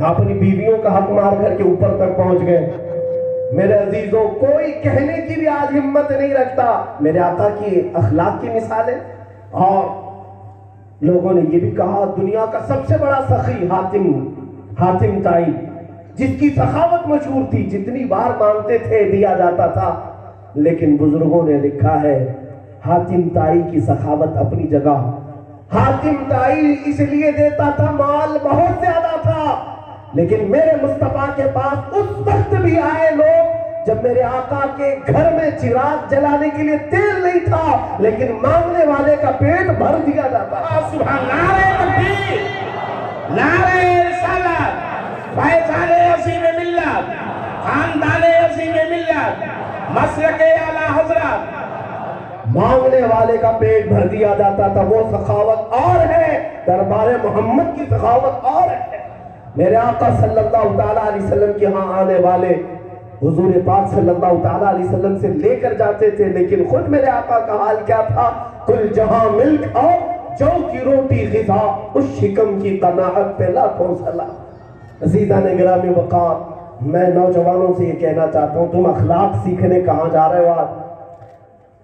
اپنی بیویوں کا حق مار کر کے اوپر تک پہنچ گئے. میرے عزیزوں، کوئی کہنے کی بھی آج ہمت نہیں رکھتا. میرے آقا کی اخلاق کی مثال ہے. اور لوگوں نے یہ بھی کہا دنیا کا سب سے بڑا سخی حاتم تائی، جس کی سخاوت مشہور تھی، جتنی بار مانگتے تھے دیا جاتا تھا. لیکن بزرگوں نے لکھا ہے حاتم تائی کی سخاوت اپنی جگہ. حاتم تائی اس لیے دیتا تھا، مال بہت زیادہ تھا، لیکن میرے مصطفیٰ کے پاس اس وقت بھی آئے لوگ جب میرے آقا کے گھر میں چراغ جلانے کے لیے تیل نہیں تھا، لیکن مانگنے والے کا پیٹ بھر دیا جاتا تھا. سبحان نعرہ تکبیر، نعرہ رسالت، فیضان عظیم ملت، خاندان عظیم ملت، مسلک اعلیٰ حضرت. مانگنے والے کا پیٹ بھر دیا جاتا تھا. وہ سخاوت اور ہے، دربار محمد کی سخاوت اور ہے. میرے آقا صلی اللہ تعالیٰ علیہ وسلم کے ہاں آنے والے حضور پاک صلی اللہ تعالیٰ علیہ وسلم سے لے کر جاتے تھے، لیکن خود میرے آقا کا حال کیا تھا؟ کل جہاں ملک اور جو کی روٹی غذا، اس شکم کی قناعت پہ لاکھوں سلام. عزیزان گرامی وقار، میں نوجوانوں سے یہ کہنا چاہتا ہوں، تم اخلاق سیکھنے کہاں جا رہے ہو؟ آج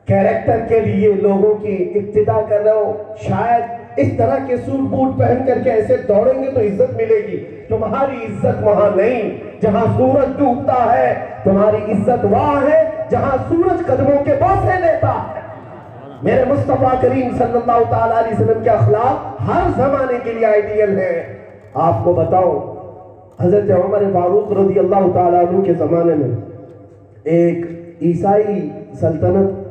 کیریکٹر کے لیے لوگوں کی اقتدا کر رہے ہو. شاید اس طرح کے سوٹ بوٹ پہن کر کے ایسے دوڑیں گے تو عزت ملے گی. تمہاری عزت وہاں نہیں جہاں سورج ڈوبتا ہے، تمہاری عزت وہاں ہے جہاں سورج قدموں کے بوسے لیتا ہے. میرے مصطفیٰ کریم صلی اللہ تعالیٰ علیہ وسلم کے اخلاق ہر زمانے کے لیے آئیڈیل ہیں. آپ کو بتاؤ، حضرت عمر فاروق رضی اللہ تعالیٰ عنہ کے زمانے میں ایک عیسائی سلطنت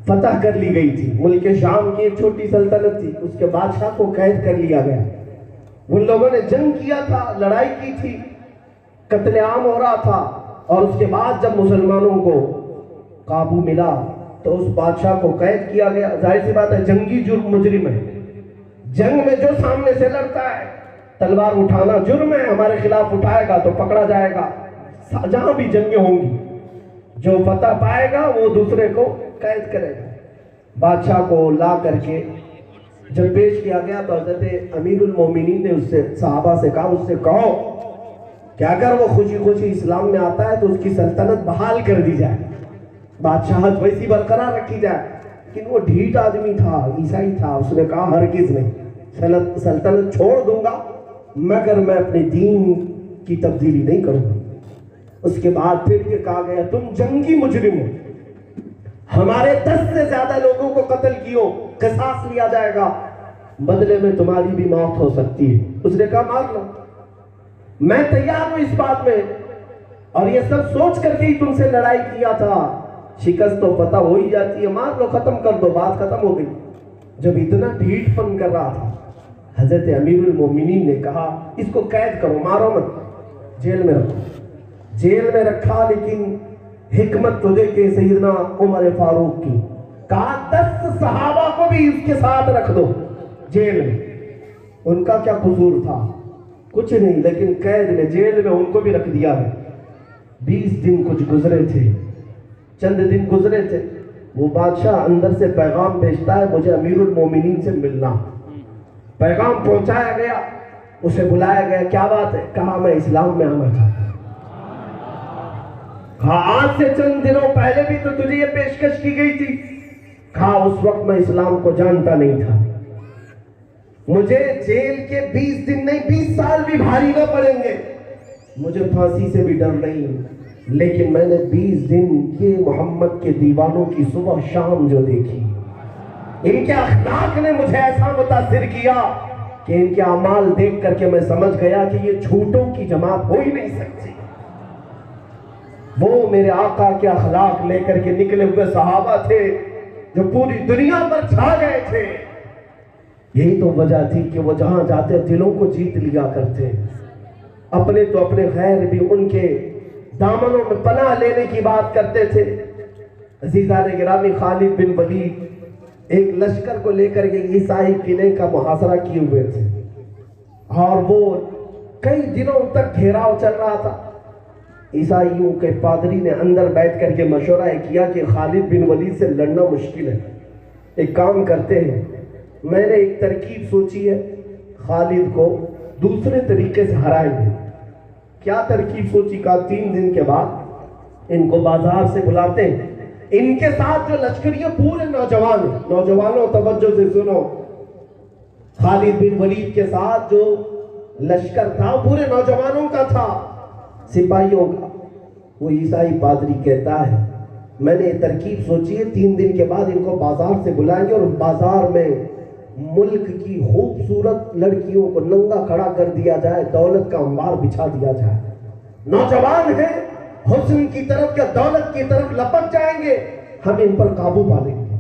فتح کر لی گئی تھی. ملک شام کی ایک چھوٹی سلطنت تھی، اس کے بادشاہ کو قید کر لیا گیا. ان لوگوں نے جنگ کیا تھا، لڑائی کی تھی، قتل عام ہو رہا تھا. اور اس کے بعد جب مسلمانوں کو قابو ملا تو اس بادشاہ کو قید کیا گیا. ظاہر سی بات ہے، جنگی جرم مجرم ہے. جنگ میں جو سامنے سے لڑتا ہے، تلوار اٹھانا جرم ہے، ہمارے خلاف اٹھائے گا تو پکڑا جائے گا. جہاں بھی جنگیں ہوں گی، جو فتح پائے گا وہ دوسرے کو قید کرے گا. بادشاہ کو لا کر کے جب پیش کیا گیا تو حضرت امیر المومنین نے اس سے صحابہ سے کہا، اس سے کہو کہ اگر وہ خوشی خوشی اسلام میں آتا ہے تو اس کی سلطنت بحال کر دی جائے، بادشاہت ویسی برقرار رکھی جائے. لیکن وہ ڈھیٹ آدمی تھا، عیسائی تھا. اس نے کہا ہرگز نہیں، سلطنت چھوڑ دوں گا مگر میں اپنے دین کی تبدیلی نہیں کروں گا. اس کے بعد پھر یہ کہا گیا تم جنگی مجرم ہو، ہمارے 10 سے زیادہ لوگوں کو قتل کیو، قصاص لیا جائے گا، بدلے میں تمہاری بھی موت ہو سکتی ہے. اس نے کہا مار لو، میں تیار ہوں اس بات میں، اور یہ سب سوچ کر کے ہی تم سے لڑائی کیا تھا. شکست تو پتہ ہو ہی جاتی ہے، مار لو، ختم کر دو، بات ختم ہو گئی. جب اتنا ڈھیٹ پن کر رہا تھا، حضرت امیر المومنین نے کہا اس کو قید کرو، مارو مت، جیل میں رکھو. جیل میں رکھا، لیکن حکمت تو دیکھے سیدنا عمر فاروق کی، کہا 10 صحابہ کو بھی اس کے ساتھ رکھ دو جیل میں. ان کا کیا قصور تھا؟ کچھ نہیں، لیکن قید میں، جیل میں ان کو بھی رکھ دیا ہے. 20 دن کچھ گزرے تھے، چند دن گزرے تھے. وہ بادشاہ اندر سے پیغام بھیجتا ہے مجھے امیر المومنین سے ملنا. پیغام پہنچایا گیا، اسے بلایا گیا. کیا بات ہے؟ کہا میں اسلام میں آنا چاہتا ہوں. کہا آج سے چند دنوں پہلے بھی تو تجھے یہ پیشکش کی گئی تھی. کہا اس وقت میں اسلام کو جانتا نہیں تھا. مجھے جیل کے 20 دن نہیں 20 سال بھی بھاری نہ پڑیں گے، مجھے پھانسی سے بھی ڈر نہیں، لیکن میں نے 20 دن یہ محمد کے دیوانوں کی صبح شام جو دیکھی، ان کے اخلاق نے مجھے ایسا متاثر کیا کہ ان کے اعمال دیکھ کر کے میں سمجھ گیا کہ یہ جھوٹوں کی جماعت ہو ہی نہیں سکتی۔ وہ میرے آقا کے اخلاق لے کر کے نکلے ہوئے صحابہ تھے جو پوری دنیا پر چھا گئے تھے۔ یہی تو وجہ تھی کہ وہ جہاں جاتے دلوں کو جیت لیا کرتے، اپنے تو اپنے غیر بھی ان کے دامنوں میں پناہ لینے کی بات کرتے تھے۔ عزیزان گرامی، خالد بن ولید ایک لشکر کو لے کر کے عیسائی قلعے کا محاصرہ کیے ہوئے تھے، اور وہ کئی دنوں تک گھیراؤ چل رہا تھا۔ عیسائیوں کے پادری نے اندر بیٹھ کر کے مشورہ کیا کہ خالد بن ولید سے لڑنا مشکل ہے، ایک کام کرتے ہیں، میں نے ایک ترکیب سوچی ہے، خالد کو دوسرے طریقے سے ہرائیں گے۔ کیا ترکیب سوچی؟ کا 3 دن کے بعد ان کو بازار سے بلاتے ہیں، ان کے ساتھ جو لشکریوں پورے نوجوان ہیں، نوجوانوں توجہ سے سنو، خالد بن ولید کے ساتھ جو لشکر تھا پورے نوجوانوں کا تھا، سپاہیوں کا۔ وہ عیسائی پادری کہتا ہے میں نے یہ ترکیب سوچی ہے، 3 دن کے بعد ان کو بازار سے بلائیں گے اور بازار میں ملک کی خوبصورت لڑکیوں کو ننگا کھڑا کر دیا جائے، دولت کا انبار بچھا دیا جائے۔ نوجوان ہیں، حسن کی طرف یا دولت کی طرف لپک جائیں گے، ہم ان پر قابو پا لیں گے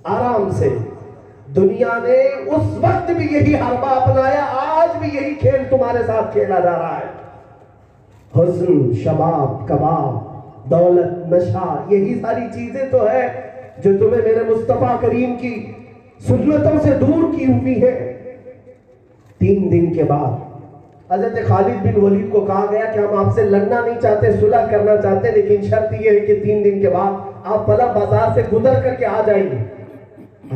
آرام سے۔ دنیا نے اس وقت بھی یہی حربہ اپنایا، آج بھی یہی کھیل تمہارے ساتھ کھیلا جا رہا ہے۔ حسن، شباب، کباب، دولت، نشہ، یہی ساری چیزیں تو ہے جو تمہیں میرے مصطفیٰ کریم کی سنتوں سے دور کی ہوئی ہے۔ 3 دن کے بعد حضرت خالد بن ولید کو کہا گیا کہ ہم آپ سے لڑنا نہیں چاہتے، صلح کرنا چاہتے، لیکن شرط یہ ہے کہ 3 دن کے بعد آپ فلاں بازار سے گزر کر کے آ جائیں گے۔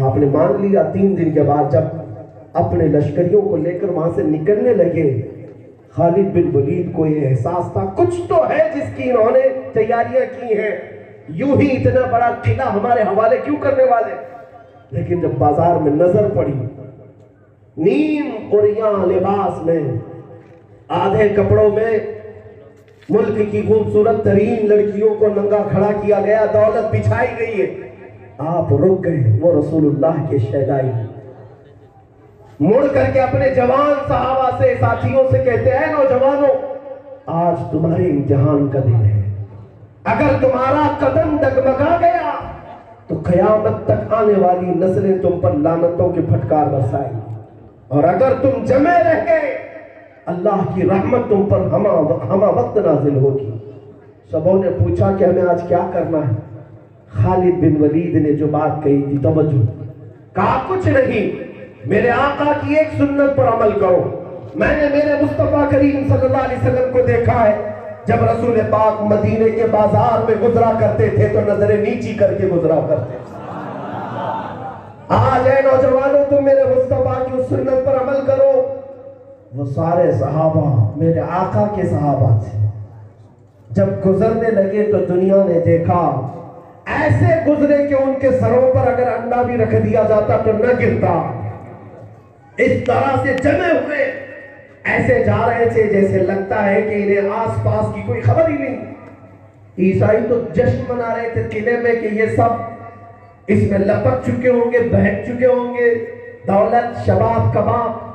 آپ نے مان لیا۔ 3 دن کے بعد جب اپنے لشکریوں کو لے کر وہاں سے نکلنے لگے، خالد بن ولید کو یہ احساس تھا کچھ تو ہے جس کی انہوں نے تیاریاں کی ہیں، یوں ہی اتنا بڑا قلعہ ہمارے حوالے کیوں کرنے والے۔ لیکن جب بازار میں نظر پڑی، نیم قریاں لباس میں، آدھے کپڑوں میں ملک کی خوبصورت ترین لڑکیوں کو ننگا کھڑا کیا گیا، دولت بچھائی گئی ہے، آپ رک گئے۔ وہ رسول اللہ کے شہدائی مڑ کر کے اپنے جوان صحابہ سے، ساتھیوں سے کہتے ہیں نوجوانوں، آج تمہارے امتحان کا دن ہے، اگر تمہارا قدم ڈگمگا گیا تو قیامت تک آنے والی نسلیں تم پر لعنتوں کے پھٹکار برسائیں گی، اور اگر تم جمے رہ گئے اللہ کی رحمت تم پر ہمہ وقت نازل ہوگی۔ سبوں نے پوچھا کہ ہمیں آج کیا کرنا ہے؟ خالد بن ولید نے جو بات کہی تھی، توجہ، کہا کچھ نہیں، میرے آقا کی ایک سنت پر عمل کرو۔ میں نے میرے مصطفیٰ کریم صلی اللہ علیہ وسلم کو دیکھا ہے، جب رسول پاک مدینے کے بازار میں گزرا کرتے تھے تو نظریں نیچی کر کے گزرا کرتے تھے۔ آج اے نوجوانوں تم میرے مصطفیٰ کی اس سنت پر عمل کرو۔ وہ سارے صحابہ میرے آقا کے صحابہ تھے، جب گزرنے لگے تو دنیا نے دیکھا ایسے گزرے کہ ان کے سروں پر اگر انڈا بھی رکھ دیا جاتا تو نہ گرتا، اس طرح سے جمے ہوئے ایسے جا رہے تھے جیسے لگتا ہے کہ انہیں آس پاس کی کوئی خبر ہی نہیں۔ عیسائی تو جشن منا رہے تھے قلعے میں کہ یہ سب اس میں لپک چکے ہوں گے، بہک چکے ہوں گے، دولت، شباب، کباب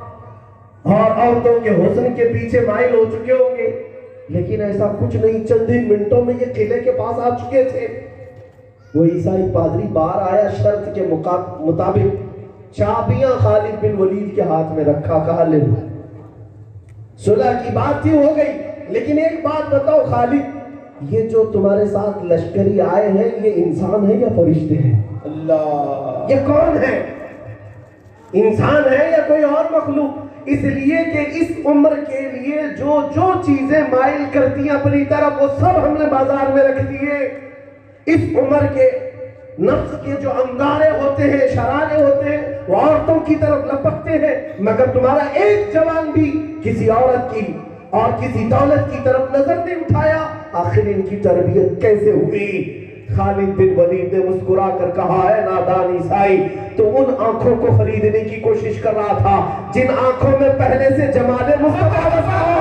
اور عورتوں کے حسن کے پیچھے مائل ہو چکے ہوں گے، لیکن ایسا کچھ نہیں۔ چند ہی منٹوں میں یہ قلعے کے پاس آ چکے تھے۔ وہ عیسائی پادری باہر آیا، شرط کے مطابق چابیاں خالد بن ولید کے ہاتھ میں رکھا، کہا لے لو۔ صلح کی بات تھی، ہو گئی، لیکن ایک بات بتاؤ خالد، یہ جو تمہارے ساتھ لشکری آئے ہیں یہ انسان ہیں یا فرشتے ہیں؟ اللہ، یہ کون ہے؟ انسان ہے یا کوئی اور مخلوق؟ اس لیے کہ اس عمر کے لیے جو چیزیں مائل کرتی ہیں اپنی طرف وہ سب ہم نے بازار میں رکھ دیے۔ اس عمر کے نفس کے جو انگارے ہوتے ہیں، شرارے ہوتے ہیں، وہ عورتوں کی طرف لپکتے ہیں، مگر تمہارا ایک جوان بھی کسی عورت کی اور کسی دولت کی طرف نظر نہیں اٹھایا۔ آخر ان کی تربیت کیسے ہوئی؟ خالد بن ولید نے مسکرا کر کہا، ہے نادان عیسائی، تو ان آنکھوں کو خریدنے کی کوشش کر رہا تھا جن آنکھوں میں پہلے سے جمال مصطفیٰ بسا ہو۔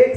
1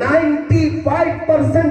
95%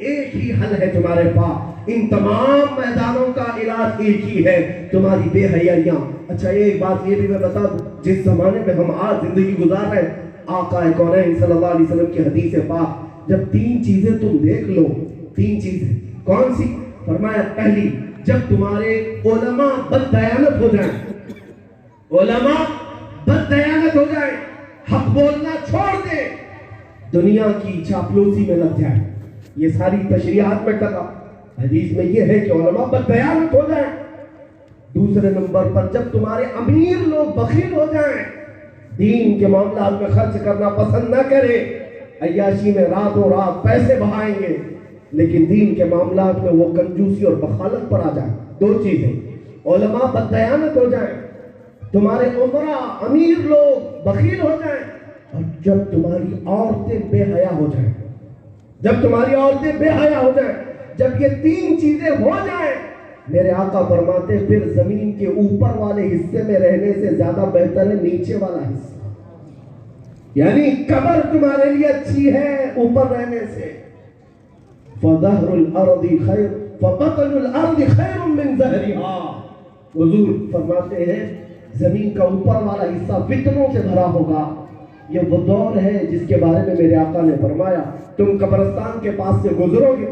ایک ہی حل ہے تمہارے پاس، ان تمام میدانوں کا علاج ایک ہی ہے، تمہاری بے حیائیاں۔ اچھا ایک بات یہ بھی میں بتا دوں، جس زمانے میں ہم آج زندگی گزار رہے ہیں، آقا کونین صلی اللہ علیہ وسلم کی حدیث پاک، جب 3 چیزیں تم دیکھ لو، 3 چیزیں کون سی؟ فرمایا پہلی، جب تمہارے علماء بددیانت ہو جائیں، علماء بددیانت ہو جائیں، حق بولنا چھوڑ دیں، دنیا کی چاپلوسی میں لگ جائیں، یہ ساری تشریحات میں کہا، حدیث میں یہ ہے کہ علماء بددیانت ہو جائیں۔ دوسرے نمبر پر جب تمہارے امیر لوگ بخیل ہو جائیں، دین کے معاملات میں خرچ کرنا پسند نہ کرے، عیاشی میں راتوں رات پیسے بہائیں گے، لیکن دین کے معاملات میں وہ کنجوسی اور بخالت پر آ جائیں۔ 2 چیزیں، علماء بددیانت ہو جائیں، تمہارے عمرہ امیر لوگ بخیل ہو جائیں، اور جب تمہاری عورتیں بے حیا ہو جائیں، جب تمہاری عورتیں بے حیا ہو جائیں، جب یہ 3 چیزیں ہو جائیں، میرے آقا فرماتے پھر زمین کے اوپر والے حصے میں رہنے سے زیادہ بہتر ہے نیچے والا حصہ، یعنی قبر تمہارے لیے اچھی ہے اوپر رہنے سے۔ فَظَهْرُ الْأَرْضِ خَيْرٌ فَبَطْنُ الْأَرْضِ خَيْرٌ مِّن ظَهْرِهَا، حضور فرماتے ہیں زمین کا اوپر والا حصہ فتنوں سے بھرا ہوگا۔ یہ وہ دور ہے جس کے بارے میں میرے آقا نے فرمایا تم قبرستان کے پاس سے گزرو گے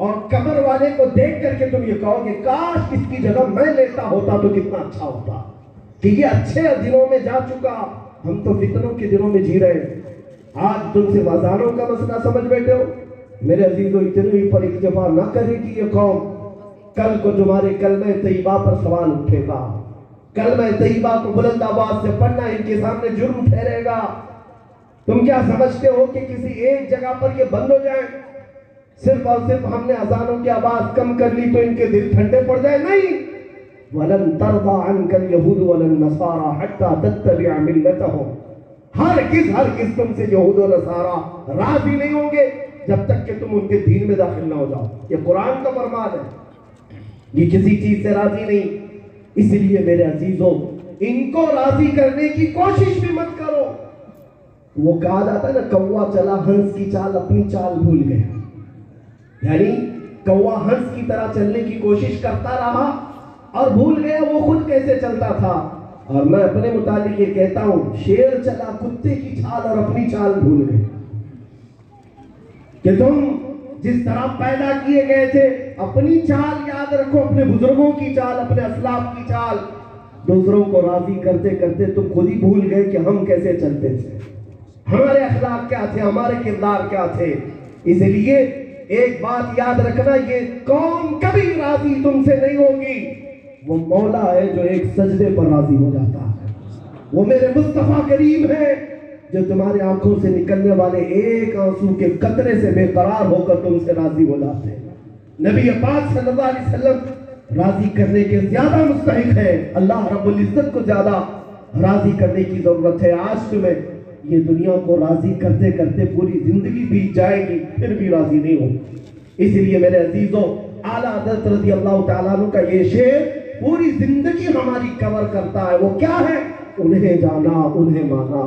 اور قبر والے کو دیکھ کر کے تم یہ کہو گے کاش اس کی جگہ میں لیتا ہوتا تو کتنا اچھا ہوتا، کہ یہ اچھے دنوں میں جا چکا، ہم تو فتنوں کے دنوں میں جی رہے ہیں۔ آج تم سے وازانوں کا مسئلہ سمجھ بیٹھے ہو، میرے عزیزو اتنی پر اکتفا نہ کرے گی یہ قوم، کل کو تمہارے کلمہ طیبہ پر سوال اٹھے گا، کلمہ طیبہ کو بلند آواز سے پڑھنا ان کے سامنے جرم ٹھہرے گا۔ تم کیا سمجھتے ہو کہ کسی ایک جگہ پر یہ بند ہو جائیں، صرف اور صرف ہم نے اذانوں کی آواز کم کر لی تو ان کے دل ٹھنڈے پڑ جائے؟ نہیں، وَلَن تَرْضَىٰ عَنْكَ الْيَهُودُ وَلَا النَّصَارَىٰ حَتَّىٰ تَتَّبِعَ مِلَّتَهُمْ، ہرگز تم سے یہود و نصارہ راضی نہیں ہوں گے جب تک کہ تم ان کے دین میں داخل نہ ہو جاؤ۔ یہ قرآن کا فرمان ہے، یہ کسی چیز سے راضی نہیں۔ اس لیے میرے عزیزوں ان کو راضی کرنے کی کوشش بھی مت کرو۔ وہ کہا جاتا ہے نا کوا چلا ہنس کی چال اپنی چال بھول گیا، یعنی کوا ہنس کی طرح چلنے کی کوشش کرتا رہا اور بھول گیا وہ خود کیسے چلتا تھا۔ اور میں اپنے متعلق یہ کہتا ہوں شیر چلا کتے کی چال اور اپنی چال بھول گئے، کہ تم جس طرح پیدا کیے گئے تھے اپنی چال یاد رکھو، اپنے بزرگوں کی چال، اپنے اسلاف کی چال۔ دوسروں کو راضی کرتے کرتے تم خود ہی بھول گئے کہ ہم کیسے چلتے تھے، ہمارے اخلاق کیا تھے، ہمارے کردار کیا تھے۔ اس لیے ایک بات یاد رکھنا، یہ قوم کبھی راضی تم سے نہیں ہوگی۔ وہ مولا ہے جو ایک سجدے پر راضی ہو جاتا ہے، وہ میرے مصطفیٰ کریم ہے جو تمہارے آنکھوں سے نکلنے والے ایک آنسو کے قطرے سے بے قرار ہو کر تم سے راضی ہو جاتے ہیں۔ نبی پاک صلی اللہ علیہ وسلم راضی کرنے کے زیادہ مستحق ہے، اللہ رب العزت کو زیادہ راضی کرنے کی ضرورت ہے۔ آج تمہیں یہ دنیا کو راضی کرتے کرتے پوری زندگی بیت جائے گی پھر بھی راضی نہیں ہو۔ اس لیے میرے عزیزوں اعلیٰ حضرت رضی اللہ تعالیٰ عنہ کا یہ شعر پوری زندگی ہماری کور کرتا ہے۔ وہ کیا ہے؟ انہیں جانا انہیں مانا،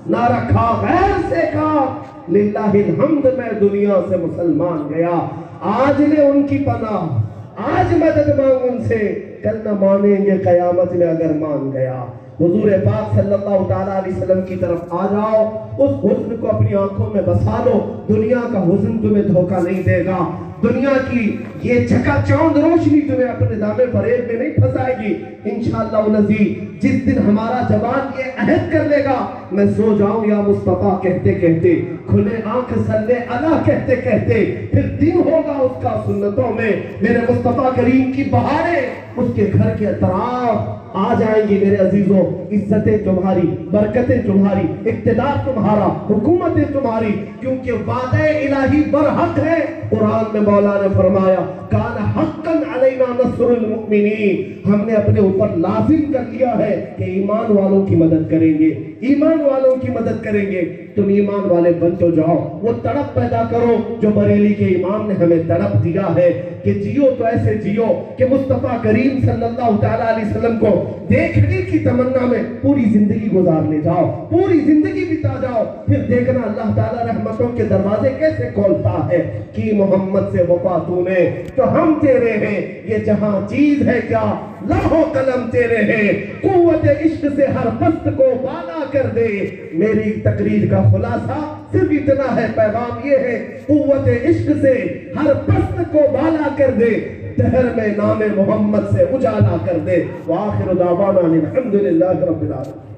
نہ رکھا غیر سے کہا، للہ الحمد میں دنیا سے مسلمان گیا۔ آج لے ان کی پناہ، آج مدد مانگ ان سے، کل نہ مانیں گے قیامت میں اگر مان گیا۔ حضور پاک صلی اللہ تعالیٰ علیہ وسلم کی طرف آ جاؤ، اس حسن کو اپنی آنکھوں میں بسا لو، دنیا کا حسن تمہیں دھوکہ نہیں دے گا، دنیا کی یہ چکا چوند روشنی تمہیں اپنے دامے فریب میں نہیں پھنسائے گی۔ انشاءاللہ العزیز جس دن ہمارا جوان یہ عہد کر لے گا میں سو جاؤں یا مصطفیٰ کہتے کہتے، کھلے آنکھ صلی اللہ کہتے کہتے، پھر دن ہوگا اس کا سنتوں میں میرے مصطفیٰ کریم کی بہاریں اس کے گھر کے اطراف آ جائیں گی۔ میرے عزیزوں عزتیں تمہاری، برکتیں تمہاری، اقتدار تمہارا، حکومتیں تمہاری، کیونکہ وعدہ الہی برحق ہے۔ قرآن میں مولا نے فرمایا کان حقا علینا نصر المؤمنین، ہم نے اپنے اوپر لازم کر لیا ہے کہ ایمان والوں کی مدد کریں گے، ایمان والوں کی مدد کریں گے۔ تم ایمان والے بن تو جاؤ، وہ تڑپ پیدا کرو جو بریلی کے امام نے ہمیں تڑپ دیا ہے کہ جیو تو ایسے جیو کہ مصطفیٰ کریم صلی اللہ تعالیٰ علیہ وسلم کو دیکھنے کی تمنا میں پوری زندگی گزار لے جاؤ، پوری زندگی بتا جاؤ، پھر دیکھنا اللہ تعالیٰ رحمتوں کے دروازے کیسے کھولتا ہے کہ محمد سے وفا تو نے تو ہم تیرے ہیں، یہ جہاں چیز ہے کیا لوح و قلم تیرے ہیں، قوت عشق سے ہر پست کو بالا کر دے۔ میری تقریر کا خلاصہ صرف اتنا ہے، پیغام یہ ہے قوت عشق سے ہر پست کو بالا کر دے، دہر میں نام محمد سے اجالا کر دے۔ وآخر دعوانا الحمدللہ رب العالمین۔